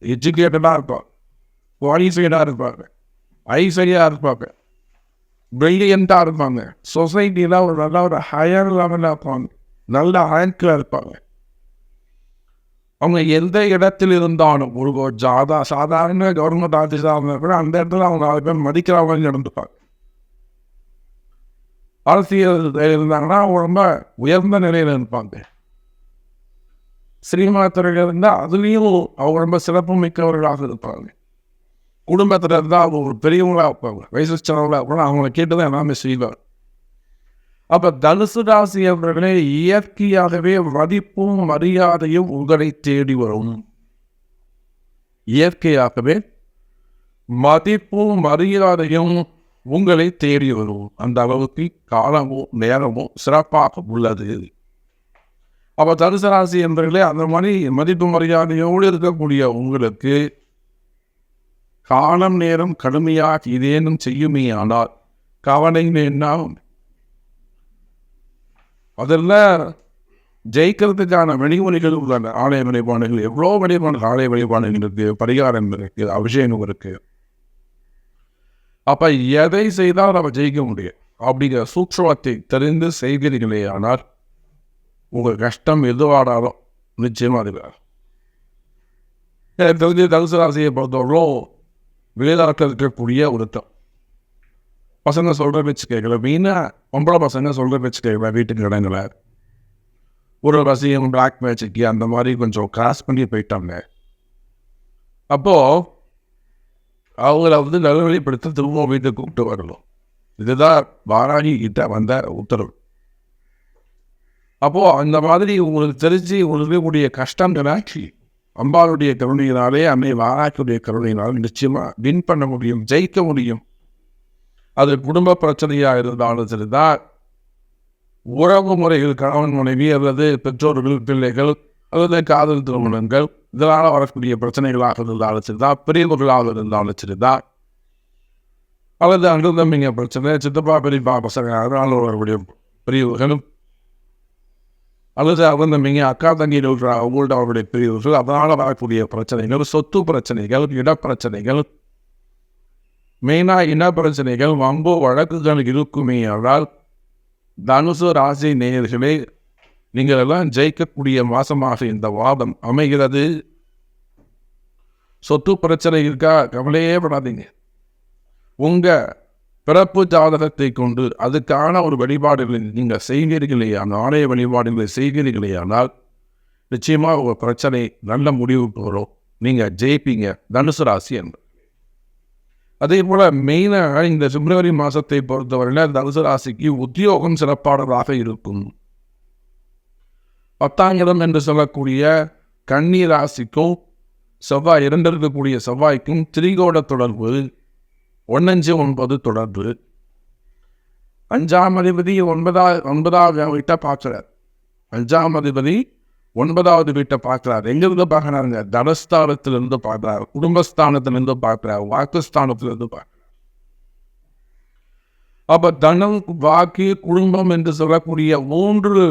எஜுகேட்டடாக இருப்பாங்க, குவாலிஃபைடாக இருப்பாங்க, ஐசரியாக இருப்பாங்க, பிரில்லியண்ட்டாக இருப்பாங்க, சொசைட்டியில் ஒரு நல்ல ஒரு ஹையர் லெவலில் இருப்பாங்க, நல்ல ரேங்கில் இருப்பாங்க. அவங்க எந்த இடத்தில் இருந்தாலும் ஒரு சாதாரண கவர்மெண்ட் ஆஃபீஸாக இருந்தால் கூட அந்த இடத்துல அவங்க 4 பேர் மதிக்கிறவங்க நடந்துப்பாங்க. அரசியல் இருந்தாங்கன்னா அவங்க ரொம்ப உயர்ந்த நிலையில் இருப்பாங்க. சினிமா துறையில் இருந்தால் அதுலேயும் அவங்க ரொம்ப சிறப்பு மிக்கவர்களாக இருப்பாங்க. குடும்பத்தில் இருந்தால் அவங்க ஒரு பெரியவங்களாக இருப்பாங்க, வயசு சின்னவங்களாக கூட அவங்கள கேட்டு தான் எல்லாமே செய்வாங்க. அப்போ தனுசு ராசி அவர்களே, இயற்கையாகவே மதிப்பும் மரியாதையும் உங்களை தேடி வரும். இயற்கையாகவே மதிப்பும் மரியாதையும் உங்களை தேடி வரும். அந்த அளவுக்கு காலமும் நேரமும் சிறப்பாக உள்ளது. அப்போ தனுசு ராசி என்பவர்களே, அந்த மாதிரி மதிப்பு மரியாதையோடு இருக்கக்கூடிய உங்களுக்கு காலம் நேரம் கடுமையாக இதேனும் செய்யுமே ஆனால் கவலை என்ன? அதில் ஜெயிக்கிறதுக்கான வழிமுறைகள் உள்ளன. ஆலய வழிபாடுகள் எவ்வளோ வழிபாடு, ஆலய வழிபாடுகள் இருக்கு, பரிகாரம் இருக்கு, அபிஷேகம் இருக்கு. அப்ப எதை செய்தால் நம்ம ஜெயிக்க முடியும் அப்படிங்கிற சூட்சமத்தை தெரிந்து செய்கிறீர்களே ஆனால் உங்க கஷ்டம் எதுவானாலும் நிச்சயமா அது தெரிஞ்சு தனுசு ராசியை பொறுத்தவரைக்கும் வெளிநாட்டில் இருக்கக்கூடிய ஒருத்தம் பசங்க சொல்ற பேச்சு கேட்கல. மெயினா பொம்பளை பசங்க சொல்ற பேச்சு கேட்கல. வீட்டுக்கு இடங்கள ஒரு ரசிகம், பிளாக் மேஜிக் அந்த மாதிரி கொஞ்சம் கிராஸ் பண்ணி போயிட்டாங்க. அப்போ அவங்கள நல்வழிப்படுத்த திரும்ப வீட்டுக்கு கூப்பிட்டு வரணும். இதுதான் வாராகி கிட்ட வந்த உத்தரவு. அப்போ அந்த மாதிரி உங்களுக்கு தெரிஞ்சு உங்களுக்கு இருக்கக்கூடிய கஷ்டம் நினைச்சி அம்பாளுடைய கருணையினாலே, அன்னை வாராகியுடைய கருணையினாலும் நிச்சயமா வின் பண்ண முடியும், ஜெயிக்க முடியும். அது குடும்ப பிரச்சனையா இருந்தாலும் சரிதான், உறவு முறைகள், கணவன் மனைவி அல்லது பெற்றோர்கள் பிள்ளைகள் அல்லது காதல் திருமணங்கள் இதனால வரக்கூடிய பிரச்சனைகளாக இருந்தாலும் சரிதான், பிரிவுகளாக இருந்தாலும் சரிதான், அல்லது அங்கு தம்பிங்க பிரச்சனை, சித்தப்பா பெரியப்பா பசங்க அதனால வரக்கூடிய பிரிவுகளும், அல்லது அகந்தம்பிங்க அக்கா தங்கியில் இருக்கிற அவங்கள்ட்ட அவருடைய பிரிவுகள் அதனால வரக்கூடிய பிரச்சனைகள், சொத்து பிரச்சனைகள், இடப்பிரச்சனைகள், மெயினா இன பிரச்சனைகள், வம்பு வழக்குகள் இருக்குமே என்றால் தனுசு ராசி நேயர்களே நீங்கள் எல்லாம் ஜெயிக்கக்கூடிய மாசமாக இந்த வாதம் அமைகிறது. சொத்து பிரச்சனை இருக்கா, கவலையே படாதீங்க. உங்க பிறப்பு ஜாதகத்தை கொண்டு அதுக்கான ஒரு வழிபாடுகளை நீங்கள் செய்கிறீர்களே, அந்த ஆலய வழிபாடுகளை செய்கிறீர்களே ஆனால் நிச்சயமா உங்க பிரச்சனை நல்ல முடிவுக்கு வரும், நீங்க ஜெயிப்பீங்க தனுசு ராசி என்று. அதே போல மெயினாக இந்த பிப்ரவரி மாசத்தை பொறுத்தவரையில் தனுசு ராசிக்கு உத்தியோகம் சிறப்பானதாக இருக்கும். 10ஆம் இடம் என்று சொல்லக்கூடிய கன்னி ராசிக்கும் செவ்வாய் இரண்டு இருக்கக்கூடிய செவ்வாய்க்கும் திரிகோண தொடர்பு 1-5-9 தொடர்பு. 5ஆம் அதிபதி 9வது வீட்டை பார்க்கிறார். 5ஆம் அதிபதி 9வது வீட்டை பார்க்கிறார். எங்கிருந்து பார்க்கிறாருங்க? தனஸ்தானத்திலிருந்து பார்க்கிறார், குடும்பஸ்தானத்திலிருந்து பார்க்கிறார், வாக்குஸ்தானத்திலிருந்து பார்க்கிறார். அப்ப தனம், வாக்கு, குடும்பம் என்று சொல்லக்கூடிய 3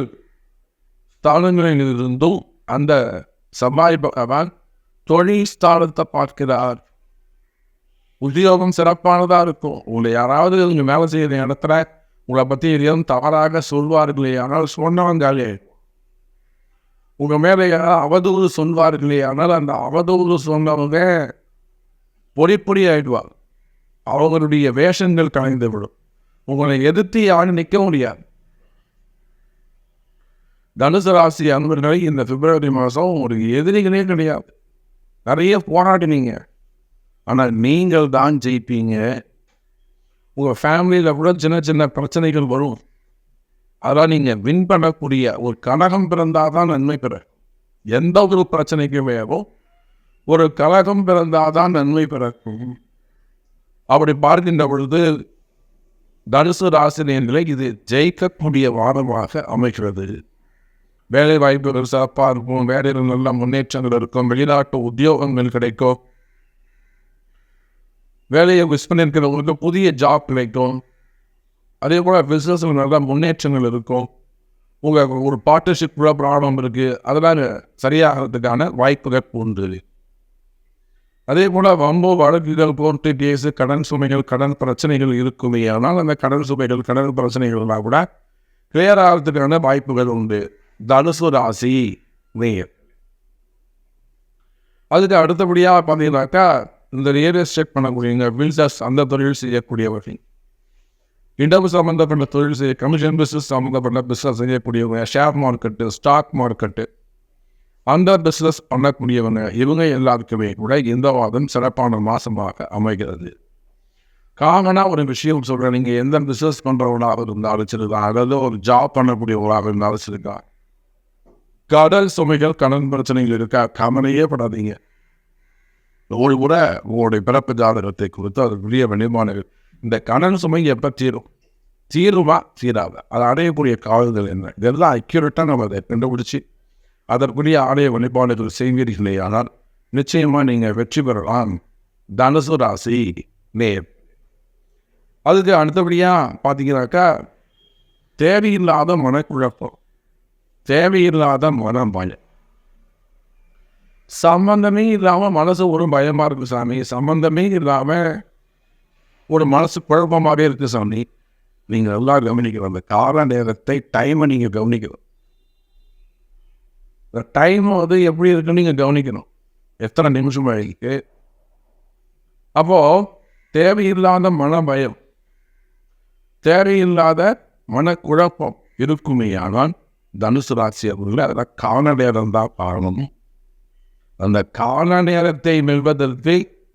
ஸ்தானங்களில் இருந்தும் அந்த செவ்வாய் பகவான் தொழில் ஸ்தானத்தை பார்க்கிறார். உத்தியோகம் சிறப்பானதா இருக்கும். உங்களை யாராவது இங்கே வேலை செய்கிற இடத்துல உங்களை பற்றி எதையும் தவறாக சொல்வார்களே ஆனால் சொன்னவங்காலே, உங்க மேலே யாராவது அவதூறு சொல்வார்களே ஆனால் அந்த அவதூறு சொன்னவங்க பொடி ஆயிடுவாங்க. அவங்களுடைய வேஷங்கள் கலைந்து விடும். உங்களை எதிர்த்து யாரும் நிற்க முடியாது. தனுசு ராசி அன்பர்களை இந்த பிப்ரவரி மாதம் ஒரு எதிரிகளே கிடையாது. நிறைய போராடினீங்க, ஆனால் நீங்கள் தான் ஜெயிப்பீங்க. உங்கள் ஃபேமிலியில் கூட சின்ன சின்ன பிரச்சனைகள் வரும், அதெல்லாம் நீங்கள் வின் பண்ணக்கூடிய ஒரு கலகம் பிறந்தால் தான் நன்மை பெற. எந்த ஒரு பிரச்சனைக்குமே ஒரு கலகம் பிறந்தால் தான் நன்மை பிறக்கும். அப்படி பார்க்கின்ற பொழுது தனுசு ராசினியர்களை இது ஜெயிக்கக்கூடிய வாரமாக அமைகிறது. வேலை வாய்ப்புகள் சிறப்பாக இருக்கும், வேலையில் நல்ல முன்னேற்றங்கள் இருக்கும், வெளிநாட்டு உத்தியோகங்கள் கிடைக்கும், வேலையை மிஸ் பண்ணியிருக்கிறவங்களுக்கு புதிய ஜாப் கிடைக்கும். அதே போல் பிஸ்னஸில் நல்ல முன்னேற்றங்கள் இருக்கும். உங்கள் ஒரு பார்ட்னர்ஷிப் கூட ப்ராப்ளம் இருக்குது, அதெல்லாம் சரியாகிறதுக்கான வாய்ப்புகள் உண்டு. அதே போல் வம்பு வழக்குகள், கோர்ட்டு கேஸு, கடன் சுமைகள், கடன் பிரச்சனைகள் இருக்குமே ஆனால் அந்த கடன் சுமைகள், கடன் பிரச்சனைகள்லாம் கூட கிளியர் ஆகிறதுக்கான வாய்ப்புகள் உண்டு. தனுசு ராசி நேயர். அதுக்கு அடுத்தபடியாக பார்த்தீங்கன்னாக்கா இந்த ரியல் எஸ்டேட் பண்ணக்கூடியவங்க, பில்டர்ஸ், அந்த தொழில் செய்யக்கூடியவர்கள், இடம் சம்மந்தப்பட்ட தொழில் செய்ய, கமிஷன் பிஸ்னஸ் சம்மந்தப்பட்ட பிஸ்னஸ் செய்யக்கூடியவங்க, ஷேர் மார்க்கெட்டு, ஸ்டாக் மார்க்கெட்டு அந்த பிஸ்னஸ் பண்ணக்கூடியவங்க, இவங்க எல்லாருக்குமே கூட இந்த வாரம் சிறப்பான மாதமாக அமைகிறது. காமனாக ஒரு விஷயம் சொல்கிறேன், நீங்கள் எந்த பிஸ்னஸ் பண்ணுறவங்களாக இருந்தாலும் சரிதான், அதாவது ஒரு ஜாப் பண்ணக்கூடியவங்களாக இருந்தாலும் சரிதான், கடல் சுமைகள், கடன் பிரச்சனைகள் இருக்கா, கவலையே படாதீங்க. ஒரு கூட உங்களுடைய பிறப்பு ஜாதகத்தை குறித்து அது புதிய வெளிமானங்கள், இந்த கடன் சுமை எப்போ தீருமா தீராத, அதை அடையக்கூடிய காலங்கள் என்ன, இதெல்லாம் அக்யூரேட்டாக நம்ம அதை கண்டுபிடிச்சி அதற்குரிய ஆலய வழிபாடுகள் செய்வீர்களே ஆனால் நிச்சயமாக நீங்கள் வெற்றி பெறலாம். தனுசு ராசி நேர். அதுக்கு அடுத்தபடியாக பார்த்தீங்கன்னாக்கா தேவையில்லாத மனக்குழப்பம், தேவையில்லாத மனம் பயம். சம்பந்தமே இல்லாமல் மனசு ஒரு பயமாக இருக்குது சாமி, சம்பந்தமே இல்லாமல் ஒரு மனசு குழப்பமாகவே இருக்குது சாமி. நீங்கள் நல்லா கவனிக்கணும். அந்த கால நேரத்தை, டைமை நீங்கள் கவனிக்கணும். இந்த டைம் வந்து எப்படி இருக்குன்னு நீங்கள் கவனிக்கணும். எத்தனை நிமிஷம் ஆகிருக்கு. அப்போது தேவையில்லாத மன பயம், தேவையில்லாத மனக்குழப்பம் இருக்குமே. ஆனால் தனுசு ராசி அவர்கள் அதில் கால நேரம் தான் காரணம். அந்த கால நேரத்தை வெல்வதற்கு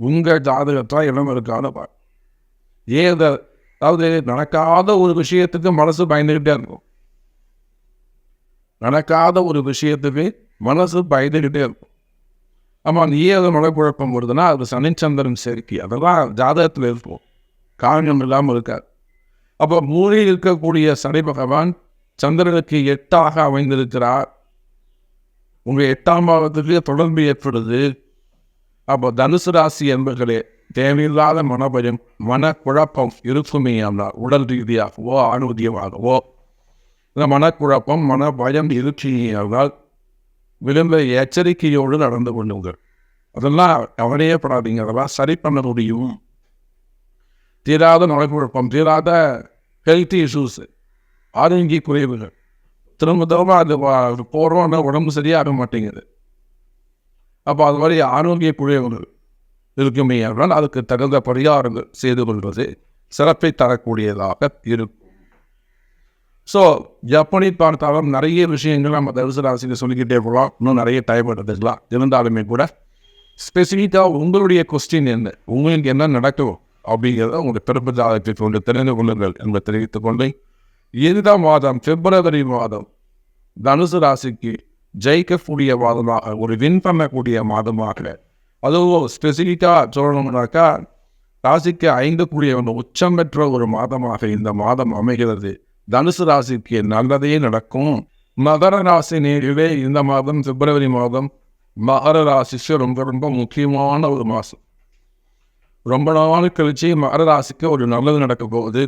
உங்கள் ஜாதகத்தால் இடம் இருக்கான அதாவது நடக்காத ஒரு விஷயத்துக்கு மனசு பயந்துக்கிட்டே இருக்கும். நடக்காத ஒரு விஷயத்துக்கு மனசு பயந்துக்கிட்டே இருக்கும். ஆமாம், ஏதோ மனக்குழப்பம் வருதுன்னா அது சனிச்சந்திரன் சேர்க்கை, அதெல்லாம் ஜாதகத்தில் இருக்கும், காரணம் இல்லாமல் இருக்காது. அப்போ மூலையில் இருக்கக்கூடிய சனி பகவான் சந்திரனுக்கு 8ஆக அமைந்திருக்கிறார். உங்கள் 8ஆம் பாவத்துக்கு தொடர்பு ஏற்படுது. அப்போ தனுசு ராசி என்பர்களே, தேவையில்லாத மனபயம், மனக்குழப்பம் இருக்குமே என்றால் உடல் ரீதியாகவோ ஆரோக்கியமாகவோ இந்த மனக்குழப்பம், மனபயம் இருக்குமே என்றால் விளம்ப எச்சரிக்கையோடு நடந்து கொள்ளுங்கள். அதெல்லாம் கவலையப்படாதீங்க. அதெல்லாம் சரி பண்ண முடியும். தீராத மனக்குழப்பம், தீராத ஹெல்த் இஷ்யூஸ், ஆரோக்கிய குறைவுகள், திரும்ப அது போகிறோன்னா உடம்பு சரியாக மாட்டேங்குது. அப்போ அது மாதிரி ஆரோக்கிய குறைவுகள் இருக்குமே என்றால் அதுக்கு தகுந்த பரிகாரங்கள் செய்து கொள்வது சிறப்பை தரக்கூடியதாக இருக்கும். ஸோ எப்படி பார்த்தாலும் நிறைய விஷயங்கள் நம்ம தனுசு ராசியில் சொல்லிக்கிட்டே போகலாம். இன்னும் நிறைய டைம் எடுத்துக்கலாம். இருந்தாலுமே கூட ஸ்பெசிஃபிக்காக உங்களுடைய கொஸ்டின் என்ன, உங்களுக்கு என்ன நடக்கும் அப்படிங்கிறத உங்களுடைய பிறப்பு ஜாதகத்தை கொண்டு தெரிந்து கொள்ளுங்கள் என்பதை தெரிவித்துக் கொண்டு, இந்த மாதம் பிப்ரவரி மாதம் தனுசு ராசிக்கு ஜெயிக்கக்கூடிய மாதமாக, ஒரு வின் பண்ணக்கூடிய மாதமாக, அதுவும் ஸ்பெசிஃபிக்காக சொல்லணும்னாக்கா ராசிக்கு 5 கூடிய உச்சம் பெற்ற ஒரு மாதமாக இந்த மாதம் அமைகிறது. தனுசு ராசிக்கு நல்லதே நடக்கும். மகர ராசி நேரிலே இந்த மாதம் பிப்ரவரி மாதம் மகர ராசிக்கு ரொம்ப ரொம்ப முக்கியமான ஒரு மாதம். ரொம்ப நாள் கழிச்சு மகர ராசிக்கு ஒரு நல்லது நடக்க போகுது.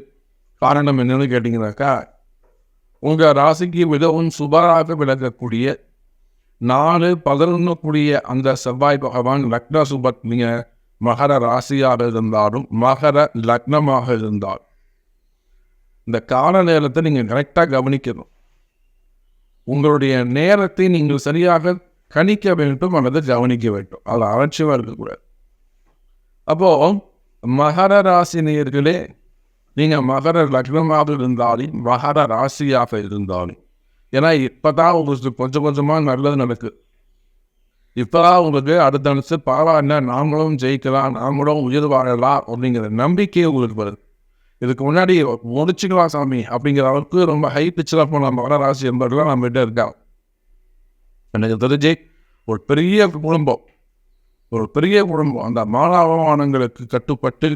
காரணம் என்னன்னு கேட்டிங்கனாக்கா, உங்கள் ராசிக்கு மிகவும் சுபராக விளக்கக்கூடிய 4-11 கூடிய அந்த செவ்வாய் பகவான் லக்ன சுபத், நீங்கள் மகர ராசியாக இருந்தாலும் மகர லக்னமாக இருந்தால் இந்த கால நேரத்தை நீங்கள் கரெக்டாக கவனிக்கணும். உங்களுடைய நேரத்தை நீங்கள் சரியாக கணிக்க வேண்டும் அல்லது கவனிக்க வேண்டும். அது அலட்சியமாக இருக்கக்கூடாது. அப்போது மகர ராசி நேயர்களே, நீங்கள் மகர லக்னமாக இருந்தாலும் மகர ராசியாக இருந்தாலும், ஏன்னா இப்போ தான் உங்களுக்கு கொஞ்சம் கொஞ்சமாக நல்லது நடக்குது. இப்போ தான் உங்களுக்கு அடுத்தடுத்து பரவாயில்ல, நாமளும் ஜெயிக்கலாம், நாமளும் உயிர் வாழலாம் அப்படிங்கிற நம்பிக்கை உங்களுக்கு வருது. இதுக்கு முன்னாடி முடிச்சுக்கலாம் சாமி அப்படிங்கிற அளவுக்கு ரொம்ப ஹை பிச்சில் போன மகர ராசி என்பதெல்லாம் நம்மகிட்ட இருக்காங்க. எனக்கு தெரிஞ்சு ஒரு பெரிய குடும்பம் அந்த மாணவமானங்களுக்கு கட்டுப்பட்டு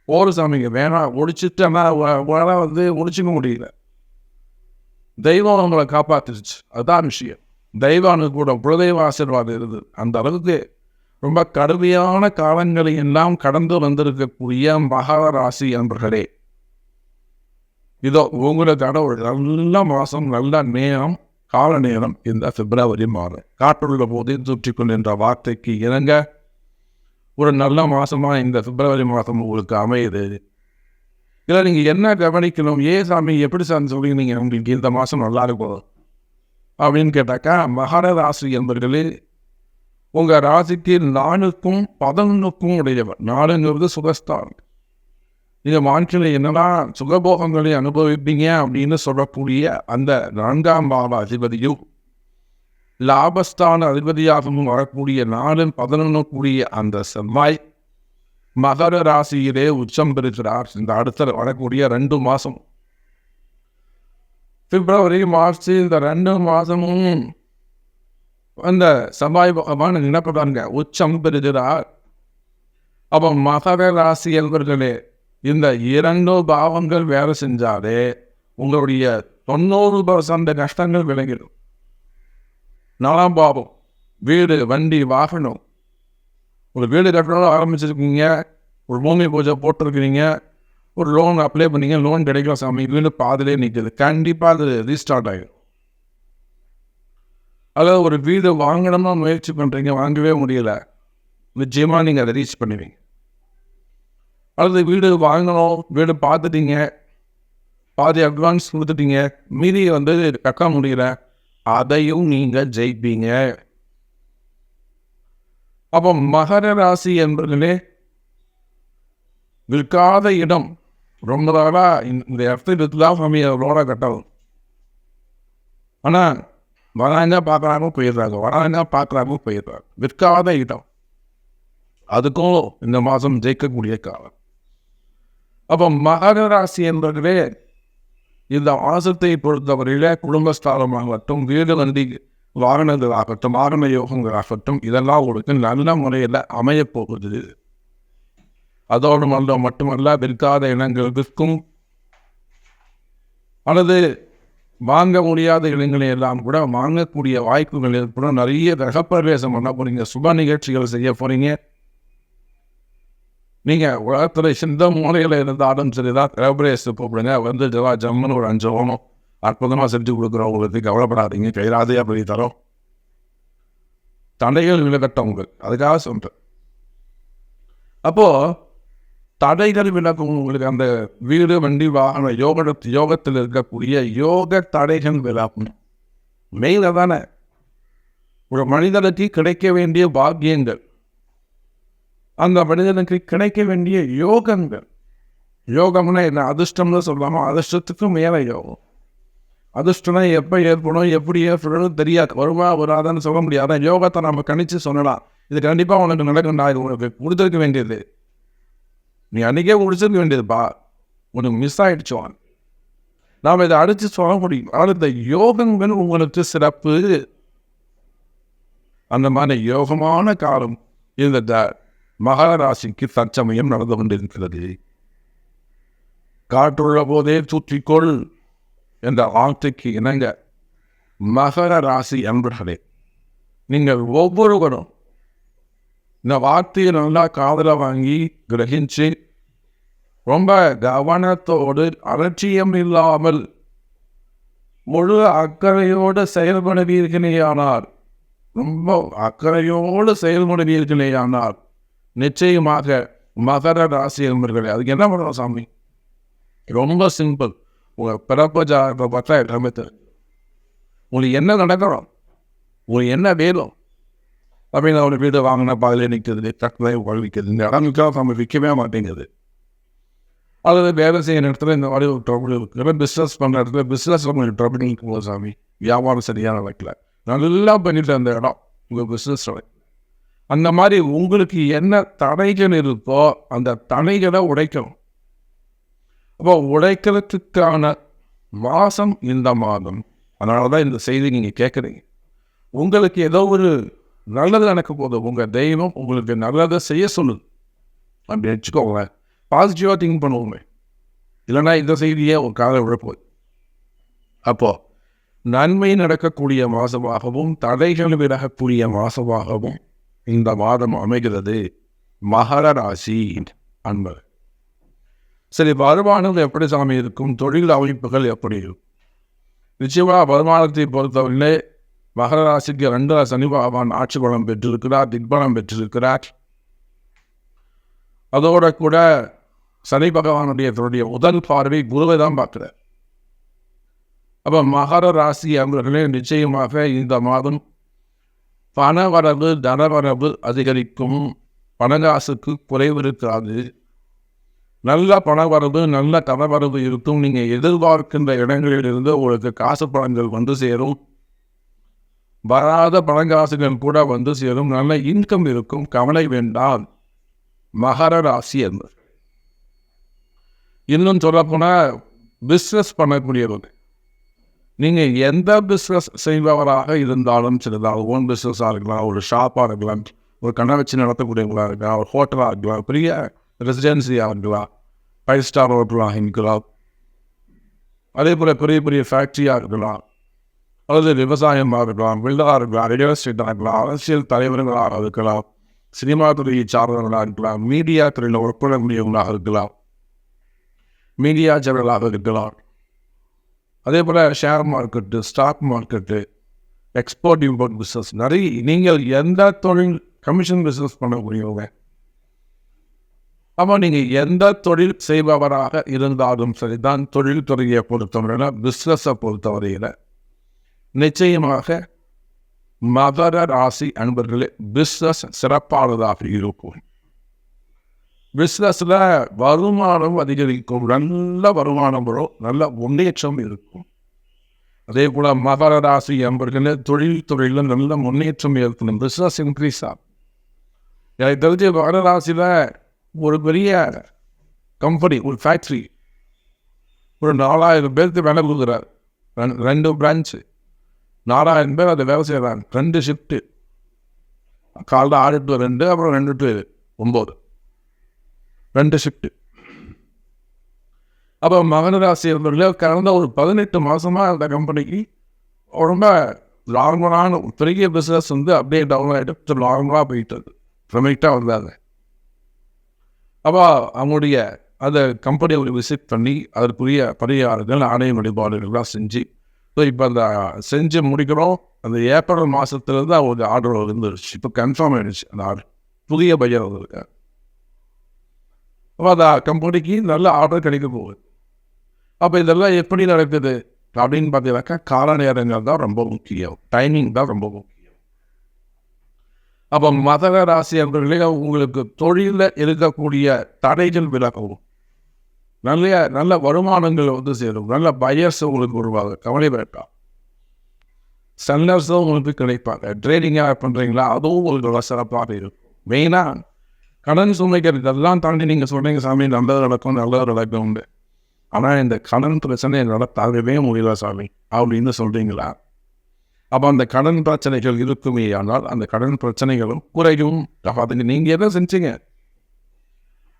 ஒரு சாமிங்க வேணாம் முடிச்சுட்டு, ஆனால் முடிச்சுக்க முடியல. தெய்வம் அவங்களை காப்பாற்றிருச்சு. அதுதான் விஷயம். தெய்வானு கூட குலதெய்வ ஆசீர்வாதம் இருந்தது. அந்த அளவுக்கு ரொம்ப கடுமையான காலங்களை எல்லாம் கடந்து வந்திருக்கக்கூடிய மகர ராசி என்பர்களே, இதோ உங்களுக்கான ஒரு நல்ல மாதம், நல்ல நேரம், கால நேரம் இந்த பிப்ரவரி மாதம். காற்றுள்ள போதே தூற்றிக்கொள் என்ற வார்த்தைக்கு இணங்க ஒரு நல்ல மாதமாக இந்த பிப்ரவரி மாதம் உங்களுக்கு அமையுது. இதில் நீங்கள் என்ன கவனிக்கணும், சாமி எப்படி சாமி சொல்லிங்க உங்களுக்கு இந்த மாதம் நல்லா இருக்கும் அப்படின்னு கேட்டாக்கா, மகர ராசி என்பர்களே, உங்கள் ராசிக்கு 4க்கும் 11க்கும் உடையவர். 4ங்கிறது சுகஸ்தானம். நீங்கள் வாழ்க்கையில் என்னெல்லாம் சுகபோகங்களை அனுபவிப்பீங்க அப்படின்னு சொல்லக்கூடிய அந்த 4ஆம் பாவ அதிபதியும் லாபஸ்தான அதிபதியாகவும் வரக்கூடிய 4-11 கூடிய அந்த செவ்வாய் மகர ராசியிலே உச்சம் பெறுகிறார். இந்த அடுத்த வரக்கூடிய 2 மாதம், பிப்ரவரி, மார்ச், இந்த 2 மாதமும் அந்த செவ்வாய் பகவான் என்ன பண்ணுறாங்க, உச்சம் பெறுகிறார். அப்போ மகர ராசி என்பவர்களே, இந்த 2 பாவங்கள் வேலை செஞ்சாலே உங்களுடைய 90% கஷ்டங்கள் விளங்கிடும். 4ஆம் பாவம் வீடு, வண்டி, வாகனம். ஒரு வீடு கட்டணும் ஆரம்பிச்சிருக்கீங்க, ஒரு பூமி பூஜை போட்டிருக்கிறீங்க, ஒரு லோன் அப்ளை பண்ணீங்க, லோன் கிடைக்கல சாமி, வீடு பாதிலே நிற்குது. கண்டிப்பாக அது ரீஸ்டார்ட் ஆகிடும். அதாவது ஒரு வீடு வாங்கணும்னா முயற்சி பண்ணுறீங்க, வாங்கவே முடியல, நிச்சயமாக நீங்கள் அதை ரீச் பண்ணுவீங்க. அல்லது வீடு வாங்கணும், வீடு பார்த்துட்டீங்க, பாதி அட்வான்ஸ் கொடுத்துட்டீங்க, மீதியை கட்ட முடியல, அதையும் நீங்கள் ஜெயிப்பீங்க. அப்போ மகர ராசி என்பதிலே விற்காத இடம் ரொம்ப நாளாக இந்த இடத்துலாம் அவரோட கட்டவும். ஆனால் வராங்க பார்க்குறாங்க போயிடுறாங்க, வராங்க பார்க்குறாங்க போயிடுறாங்க. விற்காத இடம், அதுக்கும் இந்த மாதம் ஜெயிக்கக்கூடிய காலம். அப்போ மகர ராசி என்பதிலே இந்த மாதத்தை பொறுத்தவரையில குடும்பஸ்தானமாகட்டும், வீடு வண்டி வாகனங்களாகட்டும், வாகன யோகங்களாகட்டும், இதெல்லாம் உங்களுக்கு நல்ல முறையில் அமையப் போகுது. அதோடு மட்டுமல்ல, விற்காத இடங்கள் விற்கும், அல்லது வாங்க முடியாத இடங்களை எல்லாம் கூட வாங்கக்கூடிய வாய்ப்புகள் ஏற்படும். நிறைய கிரகப்பிரவேசம் பண்ண போறீங்க, சுப நிகழ்ச்சிகள் செய்ய போறீங்க. நீங்கள் உலகத்தில் எந்த மூலையில் இருந்தாலும் சரிதான், கிரகப்பிரவேசம் கூப்பிடுங்க, ஜம்முன்னு ஒரு 5 ஓணம் அற்புதமாக செஞ்சு கொடுக்குறோம். உங்களுக்கு கவலைப்படாதீங்க, கைராதையாக பண்ணி தரோம். தடைகள் விலகட்டும் உங்களுக்கு, அதுக்காக சொல்கிறேன். அப்போது தடைகள் விலகும் உங்களுக்கு. அந்த வீடு வண்டி வாகன யோகத்தில் இருக்கக்கூடிய யோக தடைகள் விலகும். மெயில தானே ஒரு மனிதனுக்கு கிடைக்க வேண்டிய பாக்கியங்கள், அந்த மனிதனுக்கு கிடைக்க வேண்டிய யோகங்கள். யோகம்னா என்ன? அதிர்ஷ்டம்னு சொல்லாமல் அதிர்ஷ்டத்துக்கும் மேலே யோகம். அதிர்ஷ்டம்னா எப்போ ஏற்படும், எப்படி ஏற்படும் தெரியாது, வருமா வராதான்னு சொல்ல முடியாது. யோகத்தை நம்ம கணிச்சு சொல்லலாம், இது கண்டிப்பாக உனக்கு நடக்கும்டா, இது உனக்கு முடிச்சிருக்க வேண்டியது, நீ அன்றைக்கே முடிச்சிருக்க வேண்டியதுப்பா, உனக்கு மிஸ் ஆகிடுச்சோம், நாம் இதை அடித்து சொல்ல முடியும். ஆனால் இந்த யோகங்கள் உங்களுக்கு சிறப்பு. அந்த மாதிரி யோகமான காலம் இந்த மகர ராசிக்கு தற்சமயம் நடந்து கொண்டிருக்கிறது. காற்றுள்ள போதே தூற்றிக்கொள் என்ற வார்த்தைக்கு இணங்க, மகர ராசி அன்பர்களே, நீங்கள் ஒவ்வொருவரும் இந்த வார்த்தையை நல்லா காதல வாங்கி கிரகிச்சு ரொம்ப கவனத்தோடு அலட்சியம் இல்லாமல் முழு அக்கறையோடு செயல்படுவீர்களேயானால், ரொம்ப அக்கறையோடு செயல்படுவீர்களேயானால் நிச்சயமாக மகர ராசி என்பவர்களே, அதுக்கு என்ன பண்ணணும் சாமி? ரொம்ப சிம்பிள். உங்கள் பிறப்பு ஜாதகத்தை பார்த்தா எல்லாமே தெரியும். உங்களுக்கு என்ன நடக்கணும், உங்களுக்கு என்ன வேணும் அப்படின்னு அவனை வீடு வாங்கினா பாதிலே நிற்கிறது, டக்குனே வாழ்விக்கிறது, இந்த இடங்களுக்காக நம்ம விற்கவே மாட்டேங்குது. அல்லது வேலை செய்கிற இடத்துல இந்த மாதிரி ஒரு ட்ரபிள் இருக்குது, பிஸ்னஸ் பண்ணுற இடத்துல பிஸ்னஸ் கொஞ்சம் ட்ரபிள் இருக்கும்போது சாமி வியாபாரம் சரியாக நடக்கல, நல்லா பண்ணிட்டு அந்த இடம் உங்கள் பிஸ்னஸ் நடக்கும். அந்த மாதிரி உங்களுக்கு என்ன தடைகள் இருக்கோ அந்த தடைகளை உடைக்கணும். அப்போ உடைக்கிறதுக்கான மாதம் இந்த மாதம். அதனால தான் இந்த செய்தி நீங்கள் கேட்குறீங்க. உங்களுக்கு ஏதோ ஒரு நல்லது நடக்க போது, உங்கள் தெய்வம் உங்களுக்கு நல்லதை செய்ய சொல்லுது அப்படி வச்சுக்கோங்க. பாசிட்டிவாக திங்க் பண்ணுவோமே, இல்லைன்னா இந்த செய்தியே ஒரு காலை உழைப்போம். அப்போது நன்மை நடக்கக்கூடிய மாதமாகவும் தடைகள் விலகக்கூடிய மாதமாகவும் இந்த மாதம் அமைகிறது மகர ராசி அன்பர். சரி, வருமானம் எப்படி சாமி இருக்கும், தொழில் அமைப்புகள் எப்படி இருக்கும்? நிச்சயமாக வருமானத்தை பொறுத்தவரையிலே மகர ராசிக்கு 2 சனி பகவான் ஆட்சி பலம் பெற்றிருக்கிறார், திக்பலம் பெற்றிருக்கிறார். அதோட கூட சனி பகவானுடைய முதல் பார்வை குருவை தான் பார்க்கிறார். அப்போ மகர ராசி அவர்களே நிச்சயமாக இந்த மாதம் பணவரவு தனவரவு அதிகரிக்கும், பணகாசுக்கு குறைவு இருக்காது, நல்ல பணவரவு நல்ல தனவரவு இருக்கும். நீங்கள் எதிர்பார்க்கின்ற இடங்களிலிருந்து உங்களுக்கு காசு பணங்கள் வந்து சேரும், வராத பணங்காசுகள் கூட வந்து சேரும், நல்ல இன்கம் இருக்கும், கவலை வேண்டாம் மகர ராசி என்பது. இன்னும் சொல்லப்போனால் பிஸ்னஸ் பண்ணக்கூடியவங்க, நீங்கள் எந்த பிஸ்னஸ் செய்பவராக இருந்தாலும் சரிதான், ஓன் பிஸ்னஸாக இருக்கலாம், ஒரு ஷாப்பாக இருக்கலாம், ஒரு கடை வச்சு நடத்தக்கூடியவங்களாக இருக்கலாம், ஒரு ஹோட்டலாக இருக்கலாம், பெரிய ரெசிடென்சியாக இருக்கலாம், 5 ஸ்டார் ஹோட்டலாக இருக்கலாம், அதே போல் பெரிய பெரிய ஃபேக்ட்ரியாக இருக்கலாம், அல்லது விவசாயமாக இருக்கலாம், பில்டராக இருக்கலாம், ரியல் எஸ்டேட்டாக இருக்கலாம், அரசியல் தலைவர்களாக இருக்கலாம், சினிமா துறையை சார்ந்தவர்களாக இருக்கலாம், மீடியா துறையில் ஒர்க் பண்ணக்கூடியவங்களாக இருக்கலாம், மீடியா சேனலாக இருக்கலாம், அதே போல் share market, stock market, export import business நிறைய. நீங்கள் எந்த தொழில் கமிஷன் பிஸ்னஸ் பண்ண முடியுங்க. அப்போ நீங்கள் எந்த தொழில் செய்பவராக இருந்தாலும் சரிதான், தொழில் துறையை பொறுத்தவரையில், பிஸ்னஸை பொறுத்தவரையில் நிச்சயமாக மகர ராசி அன்பர்களே பிஸ்னஸ் சிறப்பானதாக இருக்கும். பிஸ்னஸில் வருமானம் அதிகரிக்கும், நல்ல வருமானம் வரும், நல்ல முன்னேற்றம் இருக்கும். அதே போல் மகர ராசி அன்பர்களே தொழில் துறையில் நல்ல முன்னேற்றம் ஏற்படும், பிஸ்னஸ் இன்க்ரீஸ் ஆகும். எனக்கு தெரிஞ்ச மகர ராசியில் ஒரு பெரிய கம்பெனி, ஒரு ஃபேக்ட்ரி, ஒரு 4000 பேருக்கு வேலை கொடுக்குறாரு. 2 பிரான்ச்சு, 4000 பேர் அதை வேலை செய்கிறாங்க. 2 ஷிஃப்ட்டு, காலைல 6 to 2, அப்புறம் 2 to 9, 2 ஷிஃப்ட்டு. அப்போ மகர ராசி அவர்களே கடந்த ஒரு 18 மாதமாக அந்த கம்பெனிக்கு ரொம்ப நார்மலான பெரிய பிஸ்னஸ் அப்படியே டவுன் ஆகிட்டு நார்மலாக போயிட்டு ப்ரொமைட்டாக வந்தாங்க. அப்போ அவங்களுடைய அந்த கம்பெனியை விசிட் பண்ணி அதற்குரிய பரிகாரங்கள் ஆணைய வழிபாடுகள்லாம் செஞ்சு, ஸோ இப்போ அந்த செஞ்சு முடிக்கிறோம். அந்த ஏப்ரல் மாதத்துலேருந்து அவங்களுக்கு ஆர்டர் வந்துருச்சு. இப்போ கன்ஃபார்ம் ஆகிடுச்சு அந்த ஆர்டர், புதிய பையன் வந்திருக்காரு. அப்போ அந்த கம்பெனிக்கு நல்ல ஆர்டர் கிடைக்க போகுது. அப்போ இதெல்லாம் எப்படி நடக்குது அப்படின்னு பார்த்தீங்கன்னாக்கா, கால நேரங்கள் தான் ரொம்ப முக்கியம், டைமிங் தான் ரொம்ப முக்கியம். அப்போ மகர ராசி அவர்களே உங்களுக்கு தொழிலில் இருக்கக்கூடிய தடைகள் விலகவும், நல்ல வருமானங்கள் சேரும், நல்ல பையர்ஸ் உங்களுக்கு வருவாங்க, கவலை வேண்டாம். செல்லர்ஸும் உங்களுக்கு கிடைப்பாங்க. ட்ரேடிங்காக பண்ணுறீங்களா, அதுவும் உங்களுக்கு சிறப்பாக இருக்கும். மெயினாக கடன் சுமைகள் இதெல்லாம் தாண்டி நீங்கள் சொன்னீங்க, சாமி நல்லது நடக்கும் நல்லது நடக்கும், ஆனால் இந்த கடன் பிரச்சனை என்னால் தாங்கவே முடியல சாமி அப்படின்னு சொல்கிறீங்களா? அப்போ அந்த கடன் பிரச்சனைகள் இருக்குமே ஆனால் அந்த கடன் பிரச்சனைகளும் குறையும். அதுக்கு நீங்கள் என்ன செஞ்சீங்க?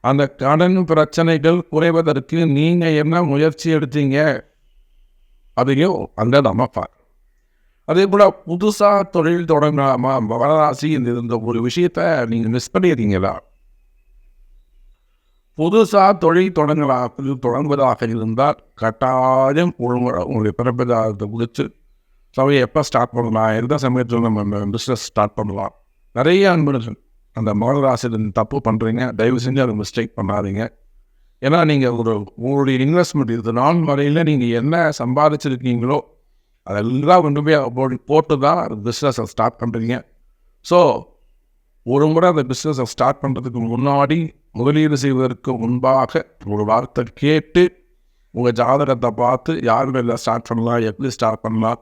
அந்த கடன் பிரச்சனைகள் குறைவதற்கு நீங்கள் என்ன முயற்சி எடுத்தீங்க அதையும் அங்கே நம்ம பார்க்கணும். அதே போல் புதுசாக தொழில் தொடங்காம மகராசி இந்த ஒரு விஷயத்தை நீங்கள் மிஸ் பண்ணிடுறீங்களா? புதுசாக தொழில் தொடங்குவதாக இருந்தால் கட்டாயம் உங்களுடைய பிறப்பிதாரத்தை முடிச்சு சமையை எப்போ ஸ்டார்ட் பண்ணலாம், எந்த சமயத்தில் நம்ம பிஸ்னஸ் ஸ்டார்ட் பண்ணலாம். நிறைய அன்பர்கள் அந்த மகர ராசியில் தப்பு பண்ணுறீங்க, தயவு செஞ்சு அதை மிஸ்டேக் பண்ணாதீங்க. ஏன்னா நீங்கள் உங்களுடைய இன்வெஸ்ட்மெண்ட் இது நாள் வரையில் நீங்கள் என்ன சம்பாதிச்சிருக்கீங்களோ அதெல்லாம் கொண்டு போய் போட்டு தான் அந்த பிஸ்னஸை ஸ்டார்ட் பண்ணுறீங்க. ஸோ ஒரு முறை அந்த பிஸ்னஸை ஸ்டார்ட் பண்ணுறதுக்கு முன்னாடி, முதலீடு செய்வதற்கு முன்பாக ஒரு வார்த்தை கேட்டு உங்கள் ஜாதகத்தை பார்த்து யார் மேலே ஸ்டார்ட் பண்ணலாம், எப்படி ஸ்டார்ட் பண்ணலாம்,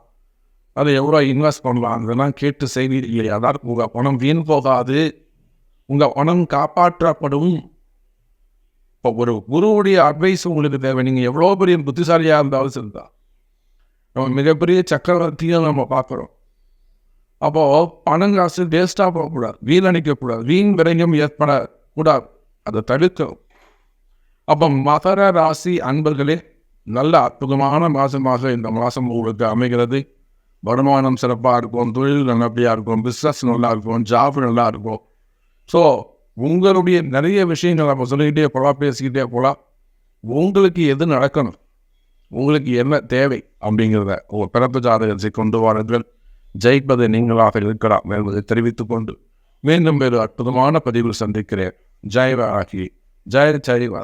அதை எவ்வளோ இன்வெஸ்ட் பண்ணலாம், அதெல்லாம் கேட்டு செய்வீர்கள். அதாவது உங்கள் பணம் வீண் போகாது, உங்கள் பணம் காப்பாற்றப்படும். இப்போ ஒரு குருவுடைய அட்வைஸ் உங்களுக்கு தேவை. நீங்கள் எவ்வளோ பெரிய புத்திசாலியாக இருந்தாலும் சரிதான், நம்ம மிகப்பெரிய சக்கரவர்த்தியும் நம்ம பார்க்குறோம். அப்போது பணம் காசு வேஸ்ட்டாக போகக்கூடாது, வீணடிக்கக்கூடாது, வீண் விரயம் ஏற்படக்கூடாது, அதை தடுக்கும். அப்போ மகர ராசி அன்பர்களே நல்ல அற்புதமான மாதமாக இந்த மாதம் உங்களுக்கு அமைகிறது. வருமானம் சிறப்பாக இருக்கும், தொழில் நல்லபடியாக இருக்கும், பிஸ்னஸ் நல்லா இருக்கும், ஜாப் நல்லா இருக்கும். ஸோ உங்களுடைய நிறைய விஷயங்கள் நம்ம சொல்லிக்கிட்டே போகலாம், பேசிக்கிட்டே போகலாம். உங்களுக்கு எது நடக்கணும், உங்களுக்கு என்ன தேவை அப்படிங்கிறத உங்கள் பிறப்பு ஜாதகத்தை கொண்டு வாருங்கள். ஜெயிப்பதை நீங்களாக இருக்கலாம் என்பதை தெரிவித்துக்கொண்டு மீண்டும் வேறு அற்புதமான பதிவில் சந்திக்கிறேன். ஜெய் ராகி, ஜெய் ஜெய்வா.